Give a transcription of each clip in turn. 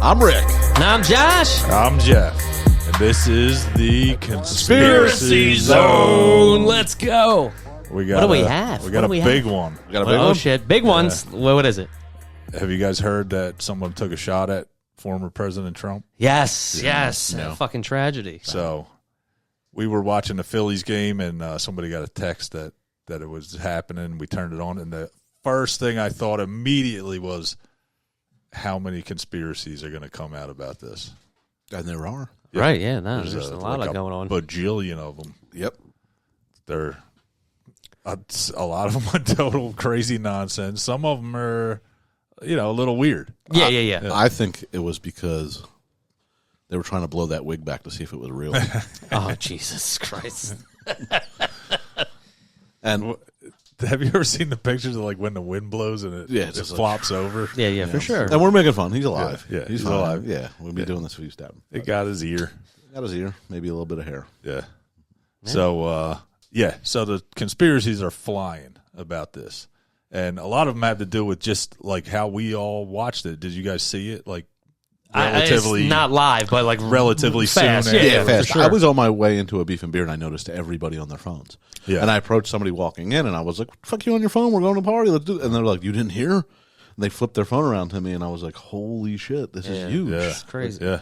I'm Rick. And I'm Josh. I'm Jeff. And this is the Conspiracy Zone. Let's go. What do we have? We got a big one. We got a big one? Oh, shit. Big ones. What is it? Have you guys heard that someone took a shot at former President Trump? Yes. No. Fucking tragedy. So we were watching the Phillies game, and somebody got a text that it was happening. We turned it on, and the first thing I thought immediately was, how many conspiracies are going to come out about this? And there are. Yeah. Right, yeah. No, there's a lot like of going on. Bajillion of them. Yep. They're a lot of them are total crazy nonsense. Some of them are, a little weird. Yeah. I think it was because they were trying to blow that wig back to see if it was real. Oh, Jesus Christ. And have you ever seen the pictures of like when the wind blows and it just flops over? Yeah, for sure. and we're making fun. He's alive. Yeah, he's fine. alive. Yeah, we'll be doing this if he's dead. It got his ear. Got his ear, maybe a little bit of hair. Yeah. So, so the conspiracies are flying about this. And a lot of them have to do with just like how we all watched it. Did you guys see it? Like relatively it's not live, but like relatively fast. soon. Yeah, fast. for sure. I was on my way into a beef and beer, and I noticed everybody on their phones. Yeah. And I approached somebody walking in, and I was like, "Fuck you on your phone? We're going to a party. Let's do it." And they're like, "You didn't hear?" And they flipped their phone around to me, and I was like, "Holy shit, this is huge!" Yeah. It's crazy.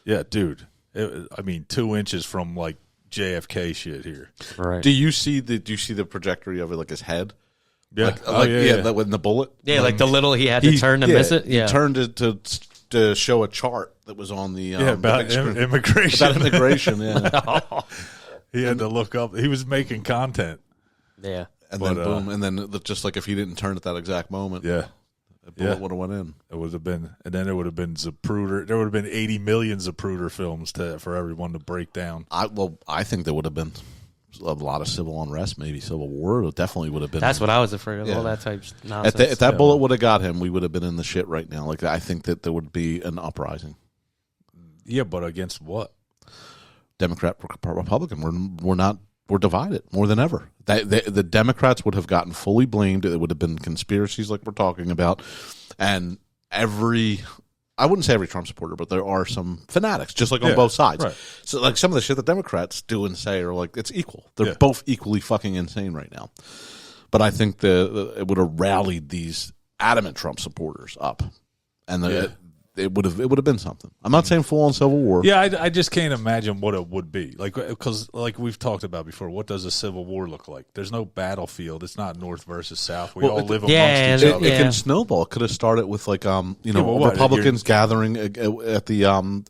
Yeah, dude. 2 inches from like JFK shit here. Right. Do you see the trajectory of it, like his head? Yeah. That with the bullet. Yeah, like the little he had to turn to miss it. Yeah. He turned it to show a chart that was on the about the big screen. immigration. About immigration, yeah. He had to look up. He was making content. Yeah. And then boom, and then just like if he didn't turn at that exact moment, Yeah. the bullet would have went in. It would have been, and then it would have been Zapruder. There would have been 80 million Zapruder films for everyone to break down. I think there would have been a lot of civil unrest, maybe civil war. It definitely would have been. That's what I was afraid of, Yeah. all that type of nonsense. If that bullet would have got him, we would have been in the shit right now. Like I think that there would be an uprising. Yeah, but against what? Democrat, Republican. We're divided more than ever. The Democrats would have gotten fully blamed. It would have been conspiracies like we're talking about. And I wouldn't say every Trump supporter, but there are some fanatics, just like on both sides. Right. So like some of the shit the Democrats do and say are like, it's equal. They're both equally fucking insane right now. But I think it would have rallied these adamant Trump supporters up. And it would have been something. I'm not saying full on civil war. Yeah, I just can't imagine what it would be. Like, because like we've talked about before, what does a civil war look like? There's no battlefield. It's not North versus South. We all live amongst each other. It can snowball. It could have started with like Republicans gathering at the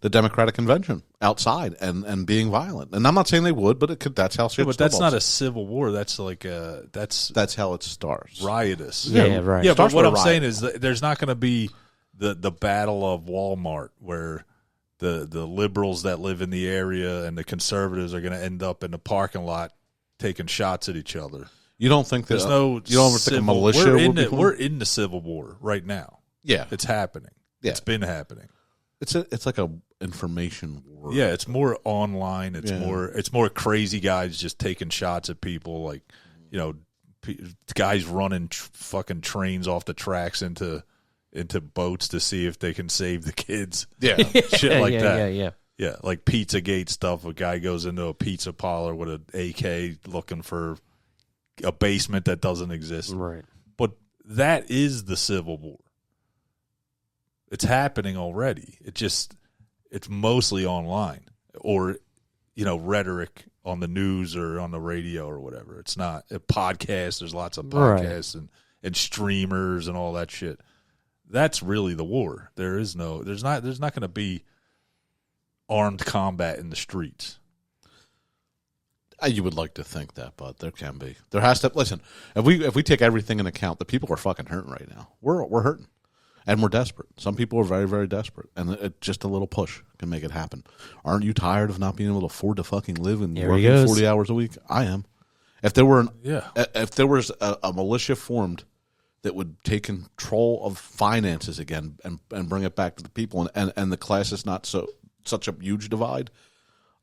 Democratic convention outside and being violent. And I'm not saying they would, but it could. That's how shit. But that's not a civil war. That's like that's how it starts. Riotous. Yeah, right. Yeah, but what I'm riot. saying is that there's not going to be the battle of Walmart where the liberals that live in the area and the conservatives are going to end up in the parking lot taking shots at each other. You don't think there's no? You don't think a militia? We're in the civil war right now. Yeah, it's happening. Yeah. It's been happening. It's like a information war. Yeah, it's more online. It's more crazy guys just taking shots at people. Like guys running fucking trains off the tracks into boats to see if they can save the kids. Yeah. Shit like that. Yeah. Like Pizzagate stuff. A guy goes into a pizza parlor with an AK looking for a basement that doesn't exist. Right. But that is the Civil War. It's happening already. It's mostly online or, rhetoric on the news or on the radio or whatever. It's not a podcast. There's lots of podcasts and streamers and all that shit. That's really the war. There's not going to be armed combat in the streets. You would like to think that, but there can be. There has to. Listen, if we take everything in account, the people are fucking hurting right now. We're hurting, and we're desperate. Some people are very, very desperate, and just a little push can make it happen. Aren't you tired of not being able to afford to fucking live and working 40 hours a week? I am. If there were if there was a militia formed that would take control of finances again and bring it back to the people, and the class is not such a huge divide,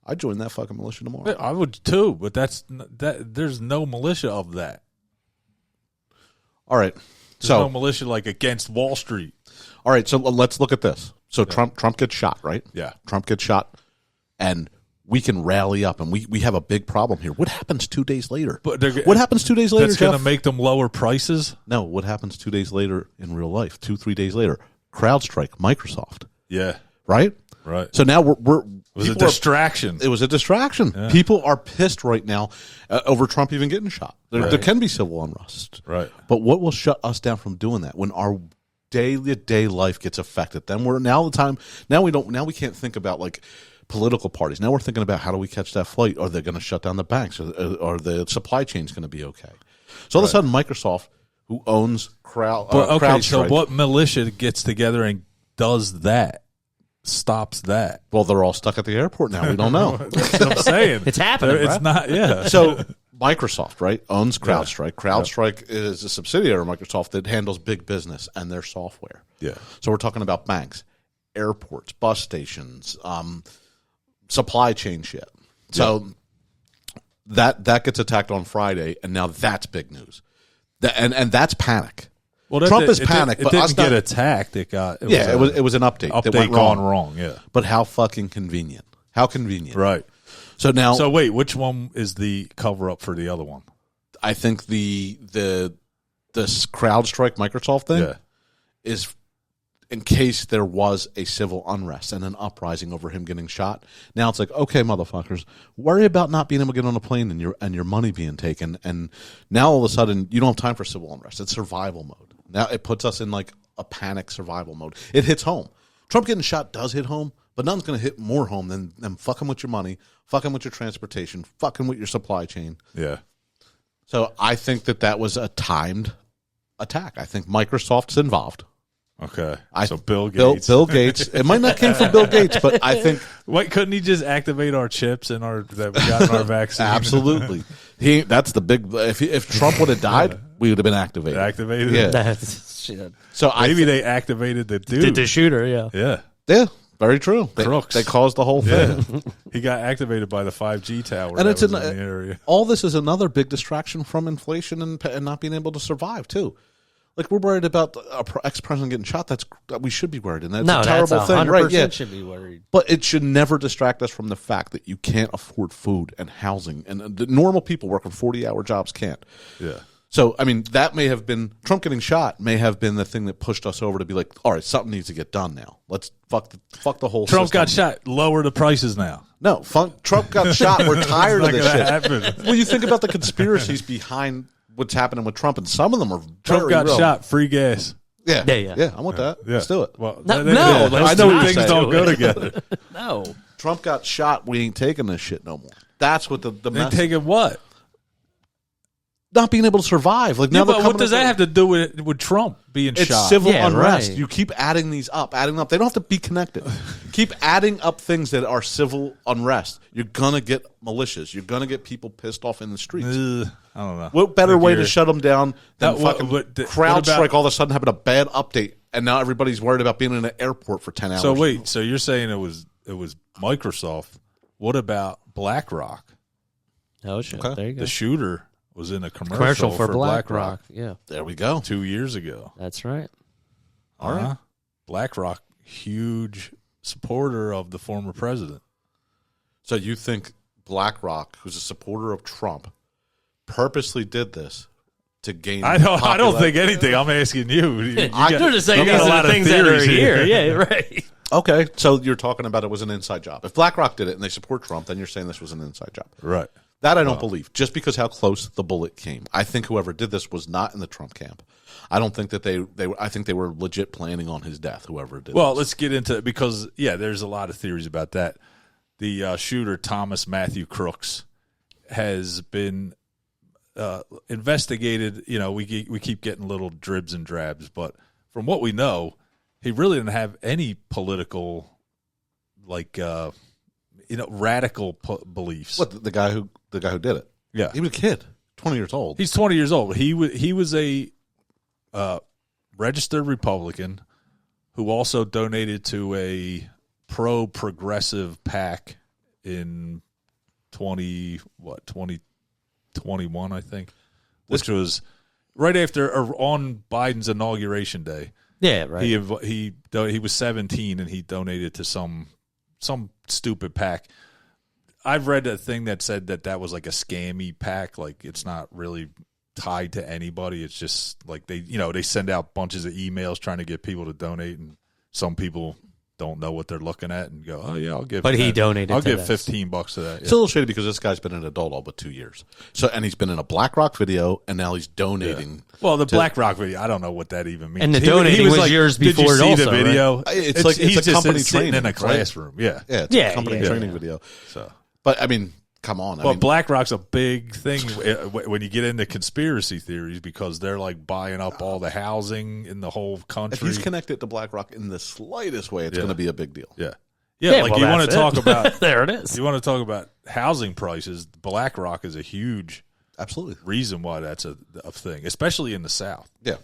I'd join that fucking militia tomorrow. I would too, but there's no militia of that. All right, There's no militia like against Wall Street. All right, so let's look at this. So Trump gets shot, right? Yeah. Trump gets shot, and we can rally up, and we have a big problem here. What happens 2 days later? What happens 2 days later, That's going to make them lower prices? No, what happens 2 days later in real life? 2-3 days later, CrowdStrike, Microsoft. Yeah. Right? Right. So now we're it was a distraction. It was a distraction. Yeah. People are pissed right now over Trump even getting shot. There can be civil unrest. Right. But what will shut us down from doing that? When our day-to-day life gets affected, then we can't think about like political parties. Now we're thinking about how do we catch that flight? Are they going to shut down the banks? Or the supply chain's going to be okay? So all of a sudden, Microsoft, who owns CrowdStrike. So what militia gets together and does that? Stops that? Well, they're all stuck at the airport now. We don't know. That's what I'm saying. It's happening, It's bro. not, yeah. So Microsoft, right, owns CrowdStrike. CrowdStrike is a subsidiary of Microsoft that handles big business and their software. Yeah. So we're talking about banks, airports, bus stations, supply chain shit. So that gets attacked on Friday, and now that's big news. And that's panic. Well, Trump is panicked. It didn't get attacked. It was an update. Update that went gone wrong. Yeah. But how fucking convenient. How convenient. Right. So now. So wait, which one is the cover up for the other one? I think this CrowdStrike Microsoft thing is in case there was a civil unrest and an uprising over him getting shot. Now it's like, okay, motherfuckers, worry about not being able to get on a plane and your money being taken. And now all of a sudden you don't have time for civil unrest. It's survival mode. Now it puts us in like a panic survival mode. It hits home. Trump getting shot does hit home, but nothing's going to hit more home than them fucking with your money, fucking with your transportation, fucking with your supply chain. Yeah. So I think that was a timed attack. I think Microsoft's involved. Okay. So Bill Gates. Bill Gates. It might not came from Bill Gates, but I think. Wait, couldn't he just activate our chips that we got in our vaccine? Absolutely. That's the big. If Trump would have died, we would have been activated. Activated? Yeah. That's shit. So maybe they activated the dude. The shooter, yeah. Yeah. Yeah. Very true. Crooks. They caused the whole thing. Yeah. He got activated by the 5G tower. And it's in the area. All this is another big distraction from inflation and not being able to survive too. Like we're worried about our ex-president getting shot. We should be worried, and that's a terrible thing, right? Yeah, should be worried. But it should never distract us from the fact that you can't afford food and housing, and the normal people working 40-hour jobs can't. Yeah. So I mean, that may have been Trump getting shot. May have been the thing that pushed us over to be like, all right, something needs to get done now. Let's fuck the whole. Trump system. got shot. Lower the prices now. No, Trump got shot. We're tired of this shit. Happen. Well, you think about the conspiracies behind what's happening with Trump, and some of them are Trump got real. shot. Free gas. Yeah. I want that. Yeah. Let's do it. Well, No, I know not things don't go together. No. Trump got shot. We ain't taking this shit no more. That's what the They mess. taking what? Not being able to survive. Like now, But what does that have to do with Trump being It's shot? civil Yeah, unrest. right. You keep adding these up. They don't have to be connected. Keep adding up things that are civil unrest. You're gonna get militias. You're gonna get people pissed off in the streets. I don't know. What better Like way you're- to shut them down than That- what- fucking what- what CrowdStrike about- all of a sudden having a bad update, and now everybody's worried about being in an airport for 10 hours. So wait, so you're saying it was Microsoft? What about BlackRock? Oh shit! Okay. There you go. The shooter was in a commercial for BlackRock. Yeah, there we go. 2 years ago. that's right. All right. BlackRock, huge supporter of the former president. So you think BlackRock, who's a supporter of Trump, purposely did this to gain? I don't think anything. I'm asking you. You're just saying you got these a are lot the of things that are theories here. Yeah, right. Okay, so you're talking about it was an inside job. If BlackRock did it and they support Trump, then you're saying this was an inside job. Right. That I don't believe, just because how close the bullet came. I think whoever did this was not in the Trump camp. I don't think that they I think they were legit planning on his death, whoever did Well, this. let's get into it because, there's a lot of theories about that. The shooter, Thomas Matthew Crooks, has been investigated. We keep getting little dribs and drabs, but from what we know, he really didn't have any political, radical beliefs. What, the guy who did it? Yeah. He was a kid, 20 years old. He's 20 years old. He was a registered Republican who also donated to a pro-progressive PAC in 2021, I think, which was right after or on Biden's inauguration day. Yeah, right. He was 17 and he donated to some stupid PAC. I've read a thing that said that was like a scammy PAC, like it's not really tied to anybody. It's just like they send out bunches of emails trying to get people to donate, and some people don't know what they're looking at and go, "Oh yeah, I'll give." But he donated. I'll to give this. $15 to that. It's a little shady because this guy's been an adult all but 2 years. So, and he's been in a BlackRock video, and now he's donating. Yeah. Well, the BlackRock video, I don't know what that even means. And the donating was years before Did you see also, the video? Right? It's like he's it's a just company sitting training in a classroom. Right? Yeah, it's a company training video. So, but I mean, come on. Well, BlackRock's a big thing when you get into conspiracy theories because they're like buying up all the housing in the whole country. If he's connected to BlackRock in the slightest way, it's going to be a big deal. Yeah. Yeah, like well, you want to talk about there it is. You want to talk about housing prices. BlackRock is a huge Absolutely reason why that's a thing, especially in the South. Yeah.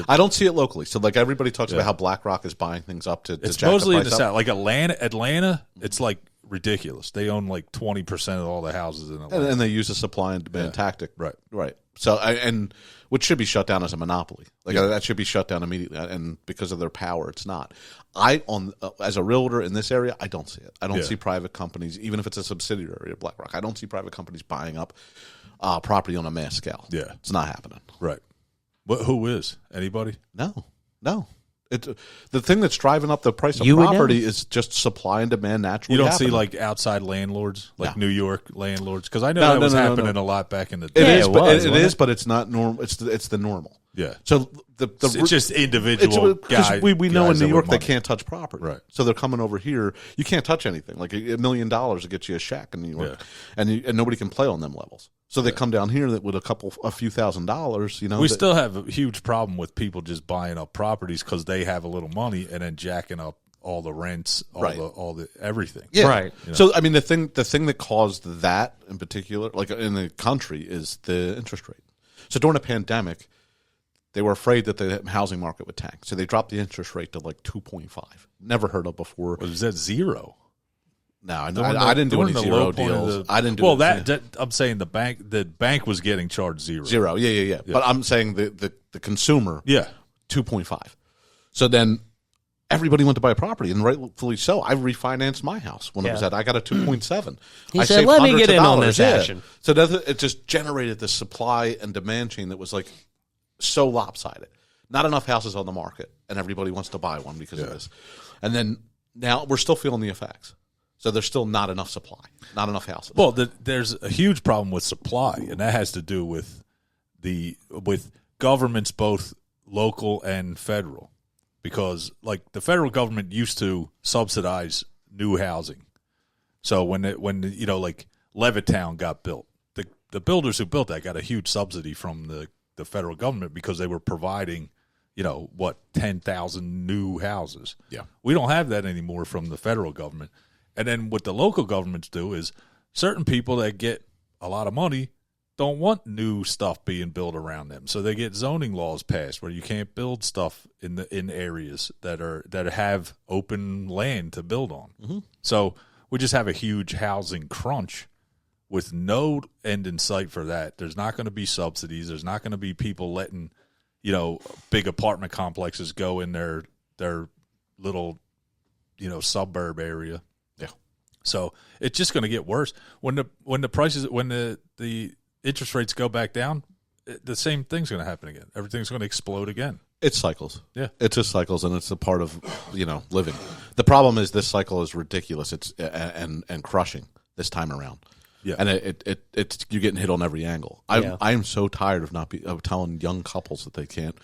I don't see it locally. So, like, everybody talks about how BlackRock is buying things up to It's jack mostly the in the price up. South. Like Atlanta, it's like ridiculous. They own like 20% of all the houses in Atlanta. And they use a supply and demand tactic. Right. So, and which should be shut down as a monopoly. Like, that should be shut down immediately. And because of their power, it's not. As a realtor in this area, I don't see it. I don't see private companies, even if it's a subsidiary of BlackRock, I don't see private companies buying up property on a mass scale. Yeah. It's not happening. Right. Who is? Anybody? No. The thing that's driving up the price of You would know. property is just supply and demand naturally. You don't see happening. like outside landlords, like No. New York landlords, because I know No, that no, was no, no, happening no. a lot back in the It day. is, it but was, it wasn't is, it? but it's not normal. It's the normal. Yeah. So It's just individual guys. We know in guys New that York with they money. can't touch property, Right. So they're coming over here. You can't touch anything. Like $1 million to get you a shack in New York, and nobody can play on them levels. So they come down here with a few $1,000s. You know, We still have a huge problem with people just buying up properties because they have a little money and then jacking up all the rents, all the everything. Yeah. Right. You know? So I mean, the thing that caused that in particular, like in the country, is the interest rate. So during the pandemic, they were afraid that the housing market would tank, so they dropped the interest rate to like 2.5. Never heard of before. Was that zero? No, I didn't do any zero deals. I didn't do Well, it. that I'm saying the bank was getting charged zero. Zero. Yeah. But I'm saying the consumer, Yeah. 2.5. So then everybody went to buy a property, and rightfully so. I refinanced my house when it was I got a 2.7. He I said, saved "Let me hundreds get of in on dollars. this action." So it just generated this supply and demand chain that was like so lopsided. Not enough houses on the market, and everybody wants to buy one because of this. And then now we're still feeling the effects. So there's still not enough supply, not enough houses. Well, there's a huge problem with supply, and that has to do with with governments, both local and federal, because like the federal government used to subsidize new housing. So when like Levittown got built, the builders who built that got a huge subsidy from the federal government because they were providing 10,000 new houses. Yeah. We don't have that anymore from the federal government. And then what the local governments do is certain people that get a lot of money don't want new stuff being built around them. So they get zoning laws passed where you can't build stuff in areas that have open land to build on. Mm-hmm. So we just have a huge housing crunch with no end in sight for that. There's not going to be subsidies. There's not going to be people letting big apartment complexes go in their little suburb area. Yeah. So it's just going to get worse when the interest rates go back down. The same thing's going to happen again. Everything's going to explode again. It's cycles. Yeah. It's just cycles, and it's a part of living. The problem is this cycle is ridiculous. It's and crushing this time around. Yeah. And it's you're getting hit on every angle. I am so tired of telling young couples that they can't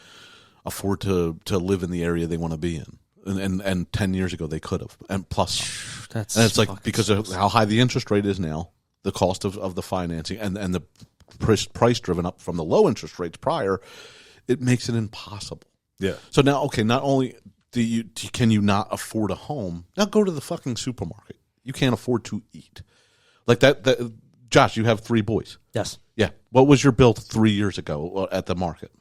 afford to live in the area they want to be in. And 10 years ago they could have. And plus and it's like because of how high the interest rate is now, the cost of the financing and the price driven up from the low interest rates prior, it makes it impossible. Yeah. So now, okay, not only can you not afford a home, now go to the fucking supermarket. You can't afford to eat. Like that Josh, you have 3 boys. Yes. Yeah. What was your bill 3 years ago at the market?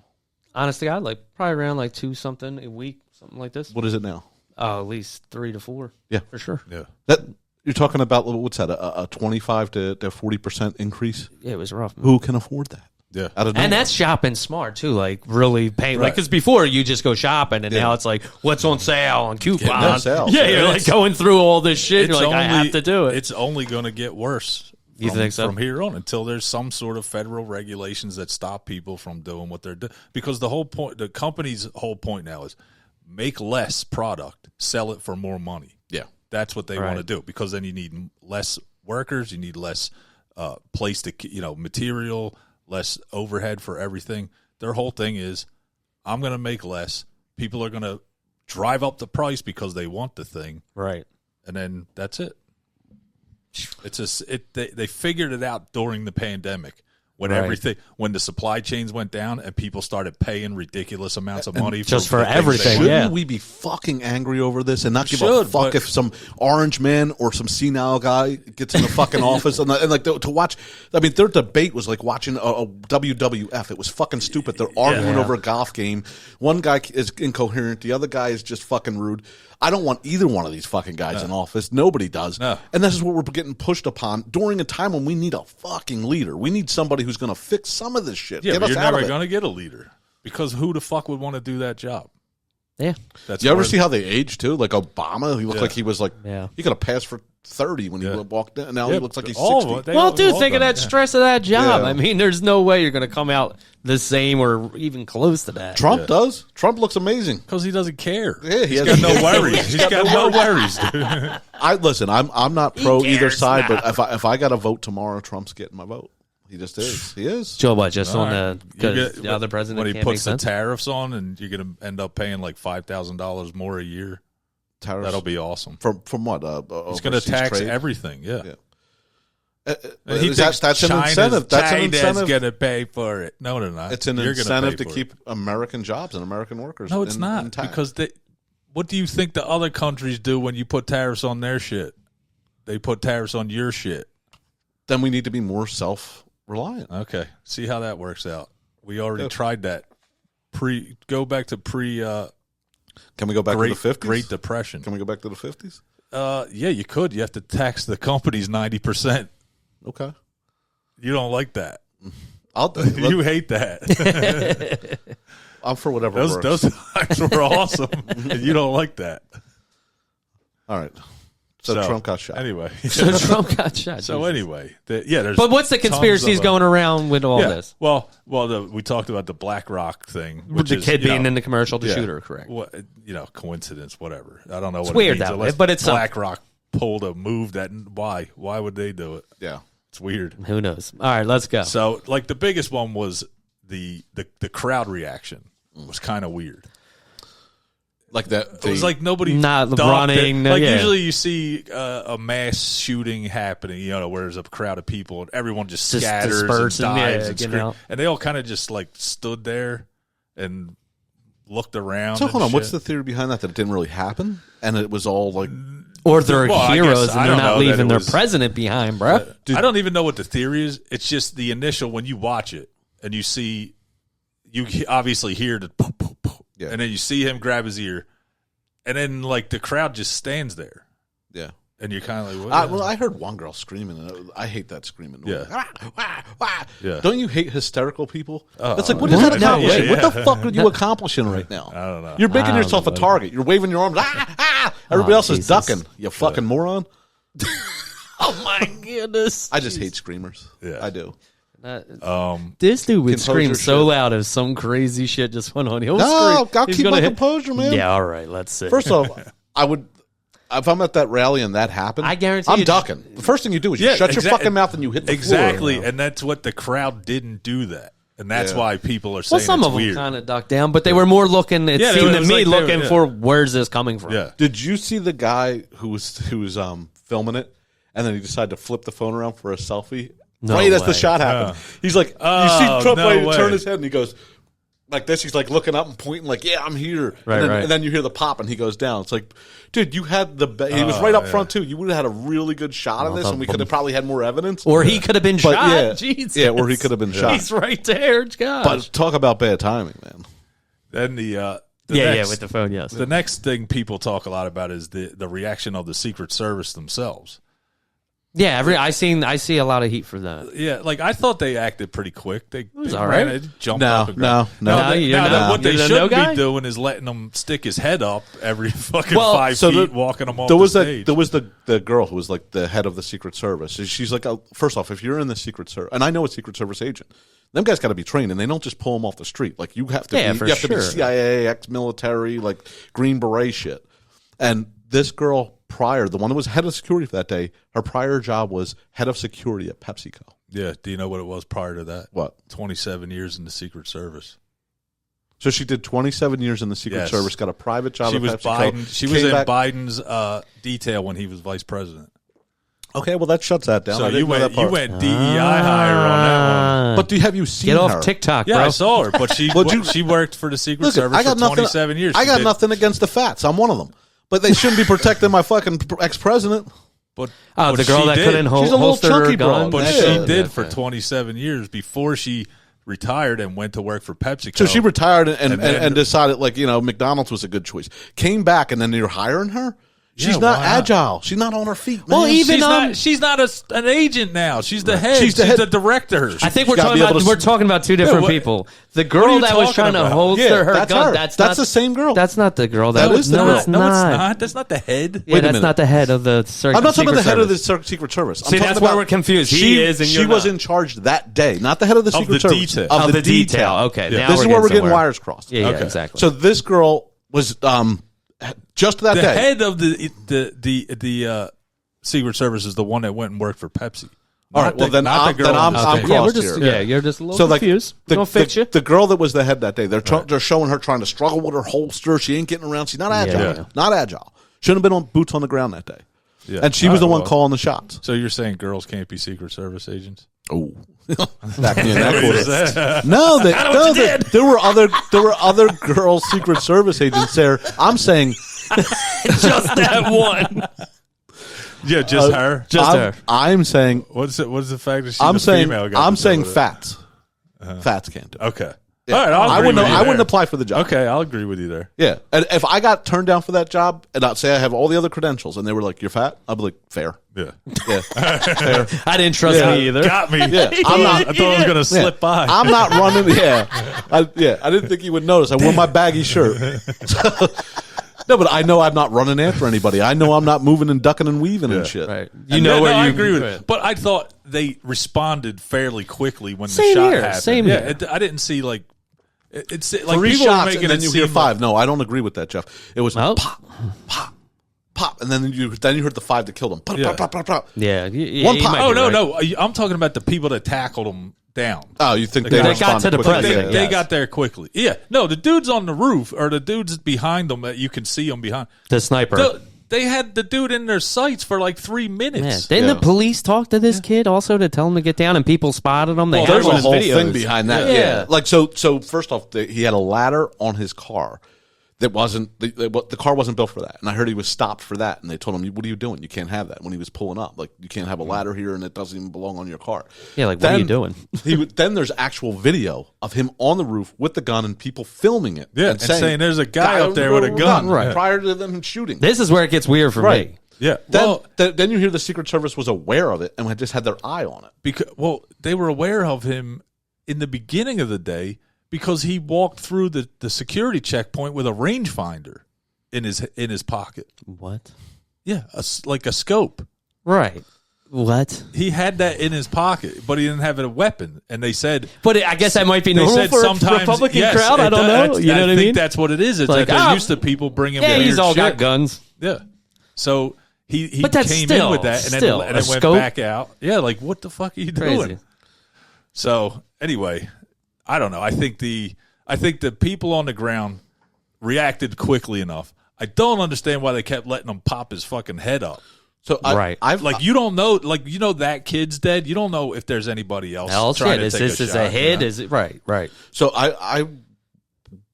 Honestly, I probably around like 2 something a week, something like this. What is it now? At least 3 to 4. Yeah. For sure. Yeah. That you're talking about, what's that, a 25 to 40% increase? Yeah, it was rough. Who can afford that? Yeah. Out of nowhere. And that's shopping smart too, like really paying. Like, because before you just go shopping, and now it's like what's on sale and coupons. Yeah, you're like going through all this shit. You're like, I have to do it. It's only going to get worse. You think so? From here on, until there's some sort of federal regulations that stop people from doing what they're doing. Because the whole point, the company's whole point now is make less product, sell it for more money. Yeah. That's what they want to do, because then you need less workers, you need less place to, material, less overhead for everything. Their whole thing is, I'm going to make less. People are going to drive up the price because they want the thing. Right. And then that's it. They figured it out during the pandemic when the supply chains went down and people started paying ridiculous amounts of money for everything. Shouldn't we be fucking angry over this and not give a fuck if some orange man or some senile guy gets in the fucking office and like to watch? I mean, their debate was like watching a WWF. It was fucking stupid. They're arguing over a golf game. One guy is incoherent. The other guy is just fucking rude. I don't want either one of these fucking guys in office. Nobody does. No. And this is what we're getting pushed upon during a time when we need a fucking leader. We need somebody who's going to fix some of this shit. Yeah, but you're never going to get a leader, because who the fuck would want to do that job? Yeah. You ever see how they age too? Like Obama, he looked like he was like he could have passed for 30 when he walked in. Now he looks like he's 60. Well, dude, think of that stress of that job. I mean, there's no way you're going to come out the same or even close to that. Trump does. Trump looks amazing because he doesn't care. Yeah, he's got no worries. He's got no worries, dude. I'm not pro either side, but if I got to vote tomorrow, Trump's getting my vote. He just is. He is. Joe, what? Just on the other president when he puts the tariffs on, and you're going to end up paying like $5,000 more a year. Tariffs? That'll be awesome. From what? He's going to tax everything. Yeah. That's an incentive. That's an incentive. Going to pay for it. No, they're not. It's an incentive to keep American jobs and American workers. No, it's not. Because what do you think the other countries do when you put tariffs on their shit? They put tariffs on your shit. Then we need to be more self-reliant. Okay. See how that works out. We already tried that. Go back to Can we go back to the 50s? Great Depression. Can we go back to the 50s? Yeah, you could. You have to tax the companies 90%. Okay. You don't like that. You hate that. I'm for whatever works. Those times were awesome, and you don't like that. All right. So Trump got shot. Anyway. Trump got shot. So anyway. There's but what's the conspiracies going around with all this? Well, we talked about the BlackRock thing. Which the kid being in the commercial, the shooter, correct. Coincidence, whatever. I don't know what it's weird it means. That way, but it's BlackRock pulled a move that, why? Why would they do it? Yeah. It's weird. Who knows? All right, let's go. So, like, the biggest one was the crowd reaction was kind of weird. Like that, it was like nobody not running. Usually you see a mass shooting happening, where there's a crowd of people and everyone just scatters and dives and screams, and they all kind of just like stood there and looked around. So hold on, what's the theory behind that? That it didn't really happen, and it was all like, or they're heroes and they're not leaving their president behind, bro. I don't even know what the theory is. It's just the initial when you watch it and you see, you obviously hear the poof, poof, poof. Yeah. And then you see him grab his ear, and then like the crowd just stands there. Yeah, and you're kind of like, well, I heard one girl screaming, and I hate that screaming. Yeah. Yeah. Don't you hate hysterical people? That's like, what is that accomplishing? What the fuck are you accomplishing right now? I don't know. You're making yourself a target. You're waving your arms. Everybody else is ducking. You fucking moron. Oh my goodness! I just hate screamers. Yeah, I do. This dude would scream so loud if some crazy shit just went on. I'll keep my composure, man. Yeah, all right, let's see. First off, I would, if I'm at that rally and that happens, I guarantee I'm ducking. The first thing you do is you shut your fucking mouth and you hit the floor. And that's what the crowd didn't do that. And that's why people are saying some of them kind of ducked down, but they were more looking, it seemed to me, looking for where's this coming from. Yeah. Did you see the guy who was filming it, and then he decided to flip the phone around for a selfie? No right way. as the shot happened. He's like, you see Trump turn his head, and he goes like this. He's like looking up and pointing like, yeah, I'm here. Right, and then you hear the pop, and he goes down. It's like, dude, you had he was right up front, too. You would have had a really good shot of this, and we could have probably had more evidence. Or he could have been shot. Yeah, Jesus. Yeah, or he could have been shot. He's right there. Gosh. But talk about bad timing, man. Then with the phone, yes. The next thing people talk a lot about is the reaction of the Secret Service themselves. Yeah, I see a lot of heat for that. Yeah, like I thought they acted pretty quick. They all right. They jumped up and No. What they should be doing is letting him stick his head up every fucking 5 feet, walking him off the stage. There was the girl who was like the head of the Secret Service. She's like, first off, if you're in the Secret Service, and I know a Secret Service agent, them guys got to be trained, and they don't just pull them off the street. Like you have to to be CIA, ex-military, like Green Beret shit. And this girl prior, the one that was head of security for that day, her prior job was head of security at PepsiCo. Yeah. Do you know what it was prior to that? What? 27 years in the Secret Service. So she did 27 years in the Secret Service, got a private job at PepsiCo. She was in Biden's detail when he was vice president. Okay, well that shuts that down. So you went DEI higher on that one. But have you seen her? Get off TikTok, bro. Yeah, I saw her, but she worked for the Secret Service for 27 years. I got nothing against the fats. I'm one of them. But they shouldn't be protecting my fucking ex-president. But the girl that couldn't holster her gun. But she did for 27 years before she retired and went to work for PepsiCo. So she retired and decided, like, McDonald's was a good choice. Came back, and then you're hiring her? She's not agile. She's not on her feet, man. Well, she's not an agent now. She's the head. She's the director. I think we're talking about two different people. The girl that was trying to holster her gun. That's the same girl. That's not the girl. That is the girl. No, it's not. That's not the head. Yeah, that's not the head of the Secret Service. I'm not talking about the head of the Secret Service. See, that's why we're confused. She was in charge that day, not the head of the Secret Service. Of the detail. Okay, this is where we're getting wires crossed. Yeah, exactly. So this girl was just that day. The head of the Secret Service is the one that went and worked for Pepsi. All right, well then I'm crossed here. Yeah, you're just a little confused. Don't fix you. The girl that was the head that day, they're showing her trying to struggle with her holster. She ain't getting around. She's not agile. Yeah. Not agile. Shouldn't have been on boots on the ground that day. Yeah. And she was the one calling the shots. So you're saying girls can't be Secret Service agents? Oh. Back me in that quarter. There were other girl Secret Service agents there. I'm saying just that one. Yeah, just her. Her. I'm saying what's the fact that she's I'm a saying female guy? I'm saying fats. Fats can't do it. Okay. Yeah. All right, I wouldn't apply for the job. Okay, I'll agree with you there. Yeah, and if I got turned down for that job, and I'd say I have all the other credentials, and they were like, "You're fat," I'd be like, "Fair." Yeah. Fair. I didn't trust me either. Got me. Yeah, I thought it was gonna slip by. I'm not running. I didn't think you would notice. I wore my baggy shirt. No, but I know I'm not running after anybody. I know I'm not moving and ducking and weaving and shit. Right. I agree with it. But I thought they responded fairly quickly when the shot happened. Same here. I didn't see like it's like 3 people shots were making and then you hear 5. No, I don't agree with that, Jeff. It was pop, pop, pop, and then you heard the 5 that killed him. Pop, pop, pop, pop, pop. Yeah. One pop. Oh no, I'm talking about the people that tackled him down. Oh, you think they got to the president? They got there quickly. Yeah. No, the dudes on the roof or the dudes behind them that you can see them behind. The sniper. They had the dude in their sights for like 3 minutes. Yeah. Didn't the police talk to this kid also to tell him to get down, and people spotted him? There's a whole thing behind that. Yeah. Like so first off, he had a ladder on his car. That wasn't the car wasn't built for that, and I heard he was stopped for that, and they told him, "What are you doing? You can't have that." When he was pulling up, like you can't have a ladder here, and it doesn't even belong on your car. Yeah, like what are you doing? Then there's actual video of him on the roof with the gun and people filming it. Yeah, and saying there's a guy up there with a gun, right? Prior to them shooting. This is where it gets weird for me. Yeah. Then you hear the Secret Service was aware of it and had just had their eye on it. Because they were aware of him in the beginning of the day because he walked through the security checkpoint with a rangefinder in his pocket. What? Yeah, like a scope. Right. What? He had that in his pocket, but he didn't have a weapon. And they said, but I guess that might be normal for a Republican crowd. I don't know. You know what I mean? I think that's what it is. It's like they're used to people bringing. Yeah, he's all got guns. Yeah. So he came in with that and then went back out. Yeah, like what the fuck are you doing? So anyway, I don't know. I think the people on the ground reacted quickly enough. I don't understand why they kept letting him pop his fucking head up. So you don't know, like that kid's dead. You don't know if there's anybody else trying to take a shot. Is a hit? Is it right? So I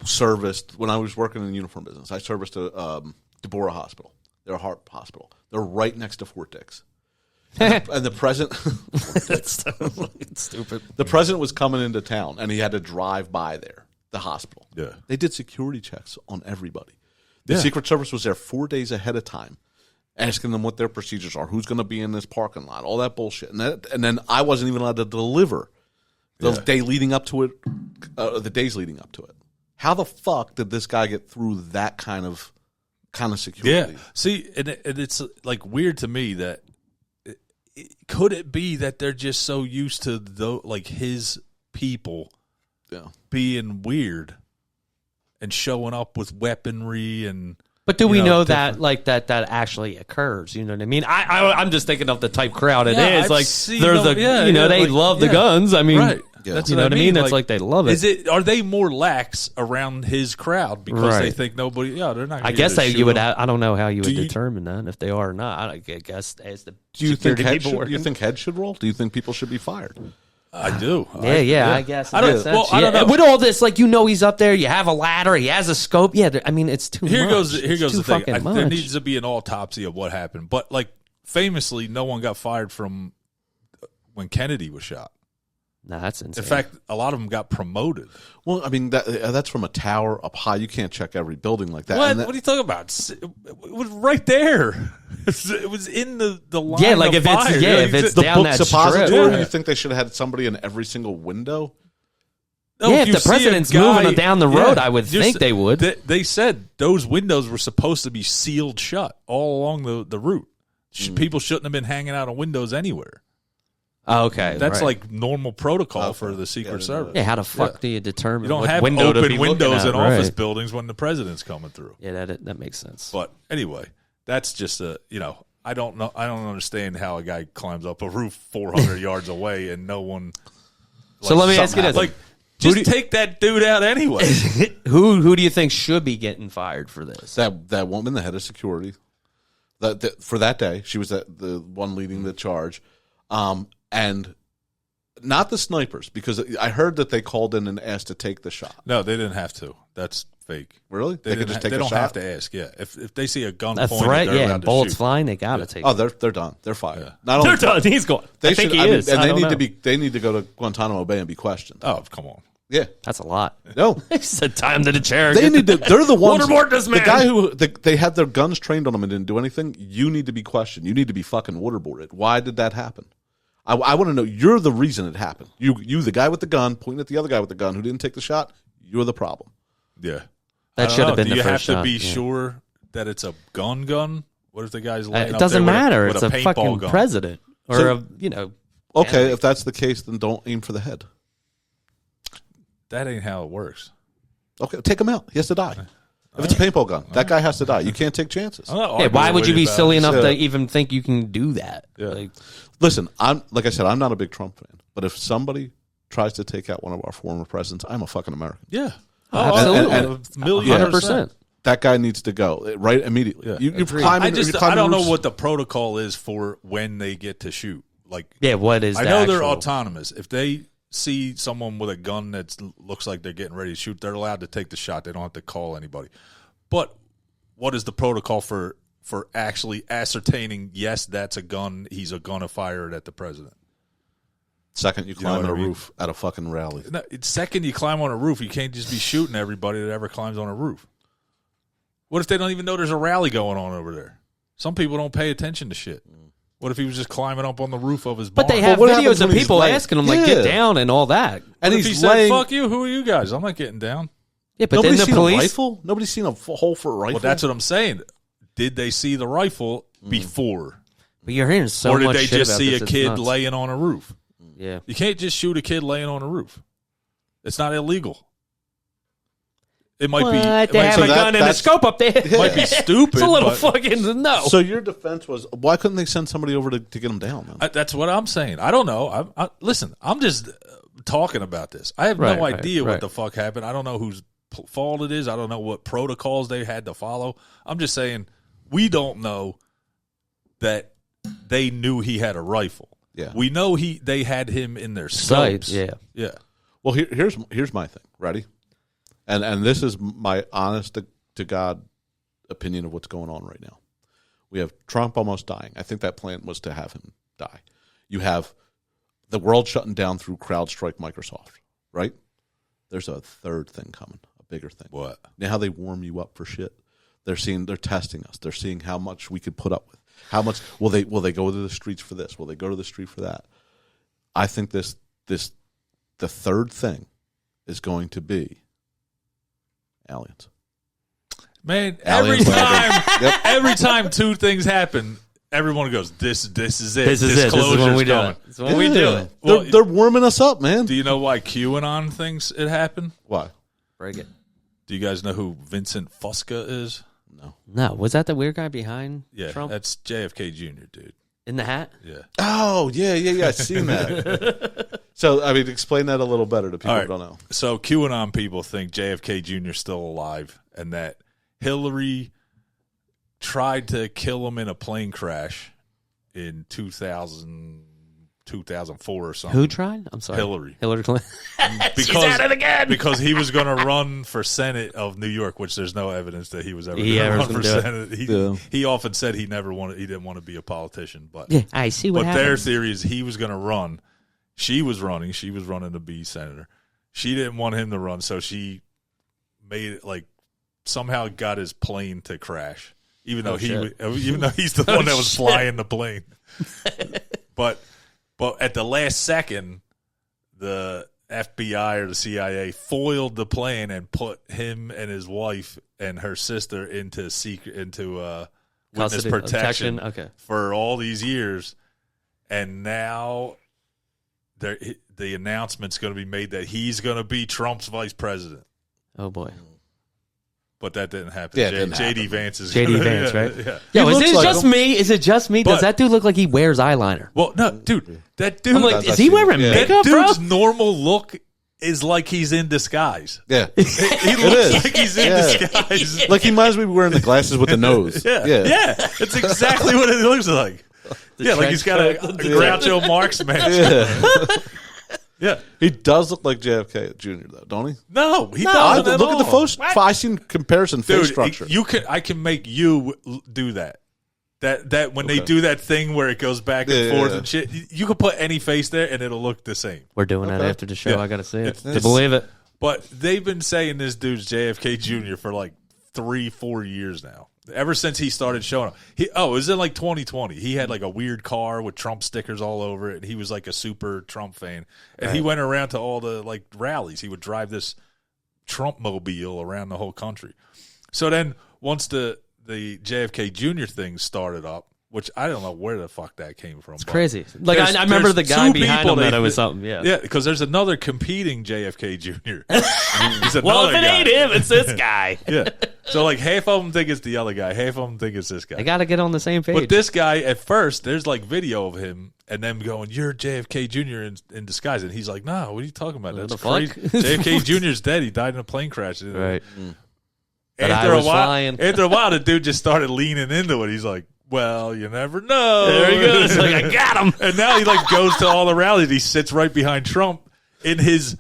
serviced when I was working in the uniform business. I serviced a Deborah Hospital. They're a heart hospital. They're right next to Fort Dix. And the president, that's stupid. The president was coming into town, and he had to drive by there, the hospital. Yeah, they did security checks on everybody. The Secret Service was there 4 days ahead of time, asking them what their procedures are, who's going to be in this parking lot, all that bullshit. And then I wasn't even allowed to deliver the day leading up to it, the days leading up to it. How the fuck did this guy get through that kind of security? Yeah. See, and it's like weird to me that could it be that they're just so used to like his people being weird and showing up with weaponry and. But do we know that like that actually occurs? You know what I mean? I'm just thinking of the type crowd it is. I've like seen they're the they like, love the guns. I mean, right. That's you know what I mean? It's like they love it. Are they more lax around his crowd because they think nobody? Yeah, they're not. I guess you would. I don't know how you would determine that if they are or not. I guess as the do you think head should roll? Do you think people should be fired? I do. Yeah, I guess. I don't know. With all this, like he's up there. You have a ladder. He has a scope. Yeah, I mean, it's too much. Here goes the thing. There needs to be an autopsy of what happened. But like famously, no one got fired from when Kennedy was shot. No, that's insane. In fact, a lot of them got promoted. Well, I mean, that's from a tower up high. You can't check every building like that. What are you talking about? It was right there. It was in the line. Yeah, like of if fire. if it's the down book that suppository, strip. you think they should have had somebody in every single window? No, if the president's moving down the road, I would think they would. They said those windows were supposed to be sealed shut all along the route. People shouldn't have been hanging out on windows anywhere. Oh, okay, that's like normal protocol for the Secret Service. Yeah, how the fuck do you determine? You don't what have window open to be windows in at, office buildings when the president's coming through. Yeah, that makes sense. But anyway, that's just I don't know. I don't understand how a guy climbs up a roof 400 yards away and no one. So let me ask you this: like, just take that dude out anyway. Who do you think should be getting fired for this? That woman, the head of security, that for that day, she was the one leading the charge. And not the snipers, because I heard that they called in and asked to take the shot. No, they didn't have to. That's fake. Really? They could just take they the don't shot? have to ask. Yeah, if they see a gun A pointed, threat, they're allowed and to bullets shoot. flying, they gotta take. Oh, they're done. They're fired. Yeah. Not only They're done. He's gone. I think he is. And I don't know. they need to go to Guantanamo Bay and be questioned. Oh, come on. Yeah, that's a lot. No, he said time to the chair. They need to. They're the ones. Waterboard this man. The guy who they had their guns trained on him and didn't do anything. You need to be questioned. You need to be fucking waterboarded. Why did that happen? I want to know. You're the reason it happened. You, the guy with the gun, pointing at the other guy with the gun who didn't take the shot. You're the problem. Yeah, that should have been the first shot. Do you have to be sure that it's a gun? What if the guy's laying it doesn't matter. With it's a fucking gun? president or Okay, if that's the case, then don't aim for the head. That ain't how it works. Okay, take him out. He has to die. If it's a paintball gun, that guy has to die. You can't take chances. Yeah, why would you be silly enough to even think you can do that? Yeah. Listen, like I said, I'm not a big Trump fan, but if somebody tries to take out one of our former presidents, I'm a fucking American. Yeah, absolutely, 100%. That guy needs to go right immediately. Yeah. I don't know what the protocol is for when they get to shoot. Like, what is? I know they're autonomous. If they see someone with a gun that looks like they're getting ready to shoot, they're allowed to take the shot. They don't have to call anybody. But what is the protocol for actually ascertaining, yes, that's a gun, he's going to fire it at the president? Second, you climb on a roof at a fucking rally. No, second, you climb on a roof. You can't just be shooting everybody that ever climbs on a roof. What if they don't even know there's a rally going on over there? Some people don't pay attention to shit. What if he was just climbing up on the roof of his barn? But they have videos of people asking him, like, get down and all that. And he said, fuck you, who are you guys? I'm not getting down. Yeah, but then the police... a rifle? Nobody's seen a hole for a rifle? Well, that's what I'm saying. Did they see the rifle before? But you're hearing so much shit about this. Or did they just see a kid laying on a roof? Yeah. You can't just shoot a kid laying on a roof. It's not illegal. It might be. They have a gun and a scope up there. It might be stupid. It's a little fucking no. So your defense was, why couldn't they send somebody over to get him down? That's what I'm saying. I don't know. Listen, I'm just talking about this. I have no idea what the fuck happened. I don't know whose fault it is. I don't know what protocols they had to follow. I'm just saying we don't know that they knew he had a rifle. Yeah. We know they had him in their scopes. Yeah. Yeah. Well, here's my thing. Ready? And this is my honest to God opinion of what's going on right now. We have Trump almost dying. I think that plan was to have him die. You have the world shutting down through CrowdStrike Microsoft, right? There's a third thing coming, a bigger thing. What? Now how they warm you up for shit. They're testing us. They're seeing how much we could put up with. How much will they go to the streets for this? Will they go to the street for that? I think the third thing is going to be aliens. Man, every time two things happen, everyone goes, "This is it. This is it. This is when we do it. This is when we do it." Well, they're warming us up, man. Do you know why QAnon thinks it happened? Why? Break it. Do you guys know who Vincent Fusca is? No. Was that the weird guy behind Trump? That's JFK Jr., dude. In the hat? Yeah. Oh, yeah. I've seen that. So, I mean, explain that a little better to people who don't know. So, QAnon people think JFK Jr. is still alive and that Hillary tried to kill him in a plane crash in 2004 or something. Who tried? I'm sorry. Hillary Clinton. She's at it again. Because he was going to run for Senate of New York, which there's no evidence that he was ever going to run for Senate. He often said he didn't want to be a politician. But yeah, I see what happened. But their theory is he was going to run. She was running. She was running to be senator. She didn't want him to run, so she made it somehow got his plane to crash, even though he's the one that was flying the plane. But at the last second, the FBI or the CIA foiled the plan and put him and his wife and her sister into witness protection for all these years, and now the announcement's going to be made that he's going to be Trump's vice president. Oh boy. But that didn't happen. Yeah, JD Vance is JD Vance, right? Yeah. Is it just me? Is it just me? Does that dude look like he wears eyeliner? Well, no, dude. That dude. I'm like, is he wearing makeup, that dude's bro? normal look is like he's in disguise. Yeah. He looks like he's in disguise. Like he might as well be wearing the glasses with the nose. Yeah. It's exactly what it looks like. Like he's got a Groucho Marx mask. Yeah, he does look like JFK Jr. though, don't he? No, he doesn't. Look at the face. I seen comparison face structure. I can make you do that. That when they do that thing where it goes back and forth and shit, you can put any face there and it'll look the same. We're doing that after the show. Yeah. I got to see it to believe it. But they've been saying this dude's JFK Jr. for 3-4 years now. Ever since he started showing up. It was in 2020. He had a weird car with Trump stickers all over it, and he was a super Trump fan. And he went around to all the rallies. He would drive this Trump mobile around the whole country. So then once the JFK Jr. thing started up, which I don't know where the fuck that came from. It's crazy. I remember the guy behind him that it was something. Yeah. Yeah, because there's another competing JFK Jr. Well, if it ain't him, it's this guy. Yeah. So half of them think it's the other guy. Half of them think it's this guy. They got to get on the same page. But this guy, at first, there's video of him and them going, "You're JFK Jr. in disguise." And he's like, "No, what are you talking about? That's crazy. JFK Jr.'s dead. He died in a plane crash." Right. After a while, the dude just started leaning into it. He's like, "Well, you never know." There he goes. I got him. And now he goes to all the rallies. He sits right behind Trump in his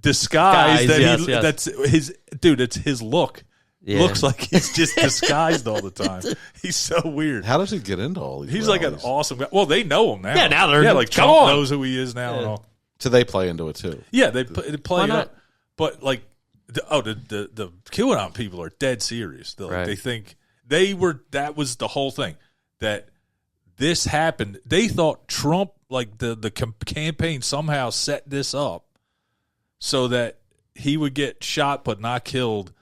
disguise. That's his dude. It's his look. Yeah. Looks like he's just disguised all the time. He's so weird. How does he get into all these? He's rallies? An awesome guy. Well, they know him now. Yeah, now they're Trump knows who he is now. And all. So they play into it too. Yeah, they play it up. But the QAnon people are dead serious. They think that was the whole thing, that this happened. They thought Trump, the campaign somehow set this up so that he would get shot but not killed,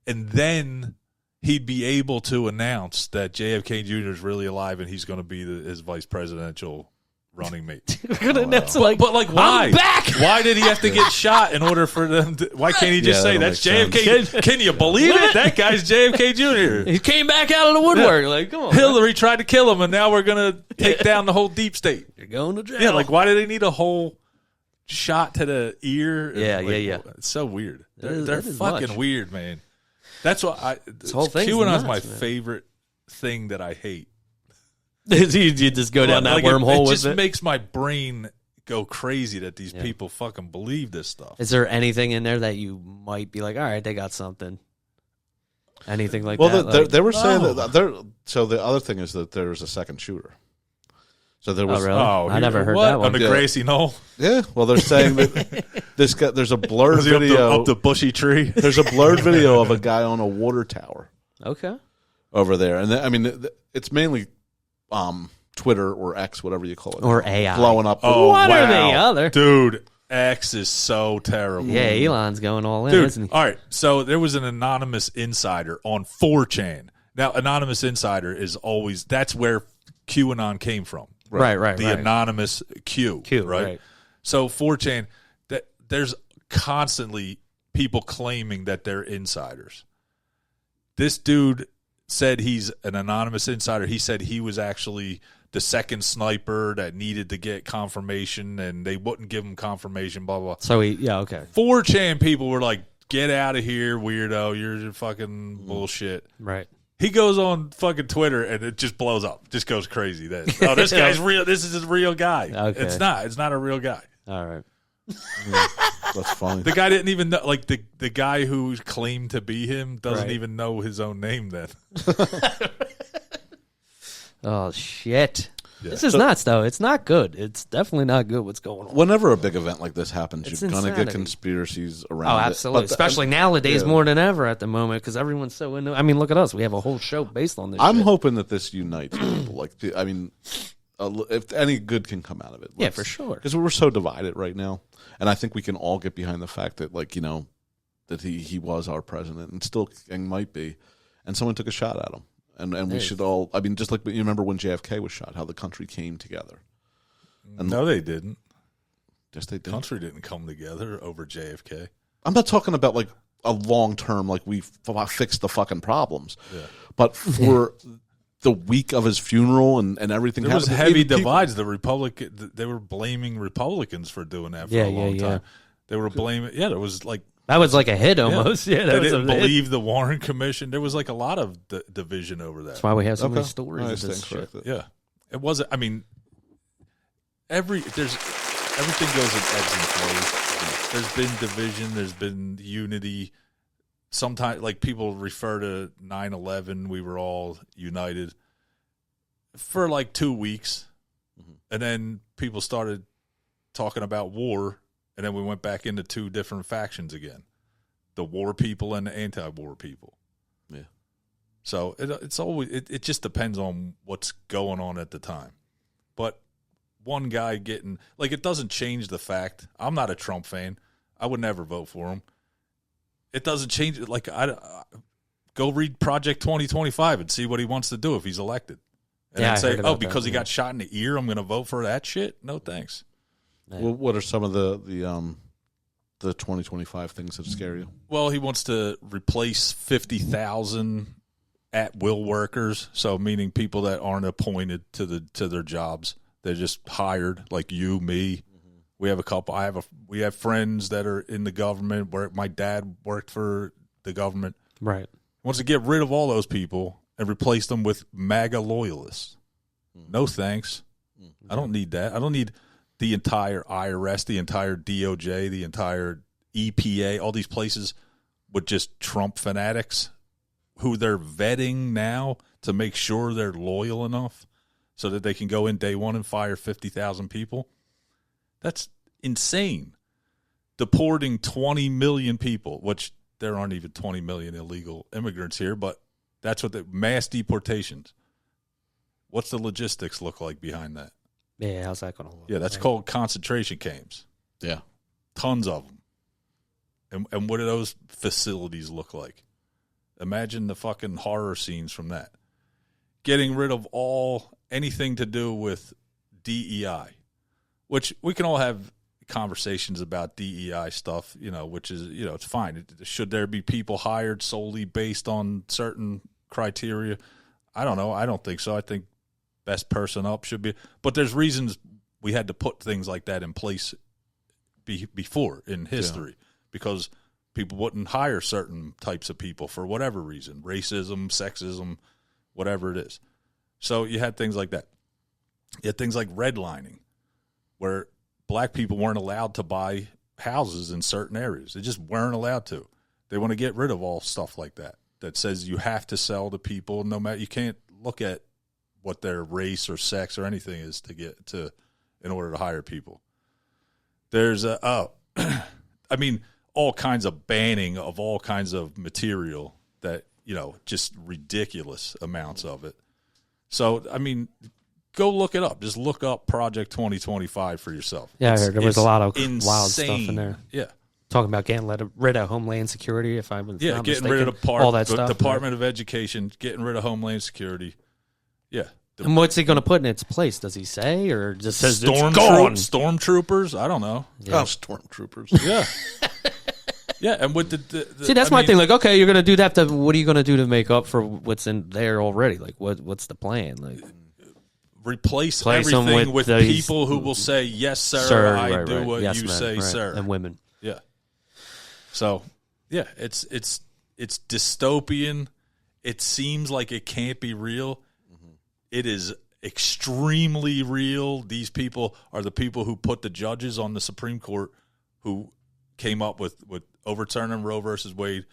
and then he'd be able to announce that JFK Jr. is really alive and he's going to be his vice presidential running mate. But why? I'm back. Why did he have to get shot in order for them to, why can't he just say that's JFK? Can you believe it? That guy's JFK Jr. He came back out of the woodwork. Yeah. Come on. Hillary tried to kill him, and now we're going to take down the whole deep state. You're going to jail. Yeah, why do they need a whole shot to the ear? Yeah. It's so weird. They're fucking weird, man. That's what QAnon's my favorite thing that I hate. You just go down that wormhole with it? It just makes my brain go crazy that these people fucking believe this stuff. Is there anything in there that you might be like, all right, they got something? Anything like that? Well, they were saying that so the other thing is that there was a second shooter. So there was. Oh, really? I never heard that one. On the Gracie Knoll? Yeah. Well, they're saying that there's a blurred video. Up the bushy tree? There's a blurred video of a guy on a water tower. Okay. Over there. And it's mainly Twitter or X, whatever you call it, or AI blowing up. Oh, one wow. or the other, dude. X is so terrible. Yeah, Elon's going all in, dude. isn't he? All right, so there was an anonymous insider on 4chan. Now, anonymous insider is always that's where QAnon came from. Right. The anonymous Q, right? So 4chan, there's constantly people claiming that they're insiders. This dude said he's an anonymous insider. He said he was actually the second sniper that needed to get confirmation, and they wouldn't give him confirmation, blah, blah. So okay. 4chan people were like, get out of here, weirdo. You're fucking bullshit. Right. He goes on fucking Twitter, and it just blows up. Just goes crazy. This guy's real. This is a real guy. Okay. It's not. It's not a real guy. All right. That's funny. The guy didn't even know. Like the guy who claimed to be him doesn't even know his own name. Then. Oh shit! Yeah. This is nuts, though. It's not good. It's definitely not good. What's going on? Whenever a big event like this happens, you're going to get conspiracies around. Oh, absolutely. Especially nowadays, more than ever at the moment, because everyone's so into. I mean, look at us. We have a whole show based on this. I'm hoping that this unites people. Like, I mean, if any good can come out of it, yeah, for sure. Because we're so divided right now, and I think we can all get behind the fact that, like, that he was our president and still might be, and someone took a shot at him. And we should all, I mean, just like you remember when JFK was shot, how the country came together. And no, they didn't. Yes, they did. The country didn't come together over JFK. I'm not talking about like a long term, like we fixed the fucking problems. Yeah. But for the week of his funeral and everything, there was heavy divides. They were blaming Republicans for doing that for a long time. They were blaming. Yeah, there was like. That was like a hit almost. Yeah, they didn't believe the Warren Commission. There was like a lot of division over that. That's why we have so many stories of this shit. Yeah, it wasn't. I mean, everything goes in ebbs and flows. There's been division. There's been unity. Sometimes, like people refer to 9/11, we were all united for like 2 weeks, and then people started talking about war. And then we went back into two different factions again, the war people and the anti-war people. Yeah. So it's always it just depends on what's going on at the time. But one guy it doesn't change the fact. I'm not a Trump fan. I would never vote for him. It doesn't change it. Like go read Project 2025 and see what he wants to do if he's elected. And then say, because he got shot in the ear, I'm going to vote for that shit. No thanks. Well, what are some of the 2025 things that scare you? Well, he wants to replace 50,000 at-will workers, so meaning people that aren't appointed to their jobs. They're just hired, like you, me. Mm-hmm. We have a couple. We have friends that are in the government. Where my dad worked for the government. Right. He wants to get rid of all those people and replace them with MAGA loyalists. Mm-hmm. No thanks. Mm-hmm. I don't need that. I don't need the entire IRS, the entire DOJ, the entire EPA, all these places with just Trump fanatics who they're vetting now to make sure they're loyal enough so that they can go in day one and fire 50,000 people. That's insane. Deporting 20 million people, which there aren't even 20 million illegal immigrants here, but that's what mass deportations. What's the logistics look like behind that? Yeah, how's that going to look? Yeah, that's called concentration camps. Yeah. Tons of them. And what do those facilities look like? Imagine the fucking horror scenes from that. Getting rid of anything to do with DEI, which we can all have conversations about DEI stuff, which is, it's fine. Should there be people hired solely based on certain criteria? I don't know. I don't think so. I think best person up should be, but there's reasons we had to put things like that in place before in history because people wouldn't hire certain types of people for whatever reason, racism, sexism, whatever it is. So you had things like that. You had things like redlining where black people weren't allowed to buy houses in certain areas. They just weren't allowed to. They want to get rid of all stuff like that says you have to sell to people no matter, you can't look at what their race or sex or anything is in order to hire people. There's all kinds of banning of all kinds of material that, just ridiculous amounts of it. So, Go look it up. Just look up Project 2025 for yourself. Yeah, I heard there was a lot of insane. wild stuff in there. Yeah. Talking about getting rid of Homeland Security, if I was not getting mistaken. rid of all that stuff. Department of Education, getting rid of Homeland Security. Yeah. And what's he going to put in its place? Does he say, or just says stormtroopers? I don't know. Yeah. Oh, stormtroopers. Yeah. Yeah, and with the see, that's my thing. Like, okay, you're going to do that. What are you going to do to make up for what's in there already? Like, what's the plan? Like, replace everything with people who will say, "Yes, sir, I do what yes, you say, sir," and women. Yeah. So, yeah, it's dystopian. It seems like it can't be real. It is extremely real. These people are the people who put the judges on the Supreme Court who came up with overturning Roe versus Wade,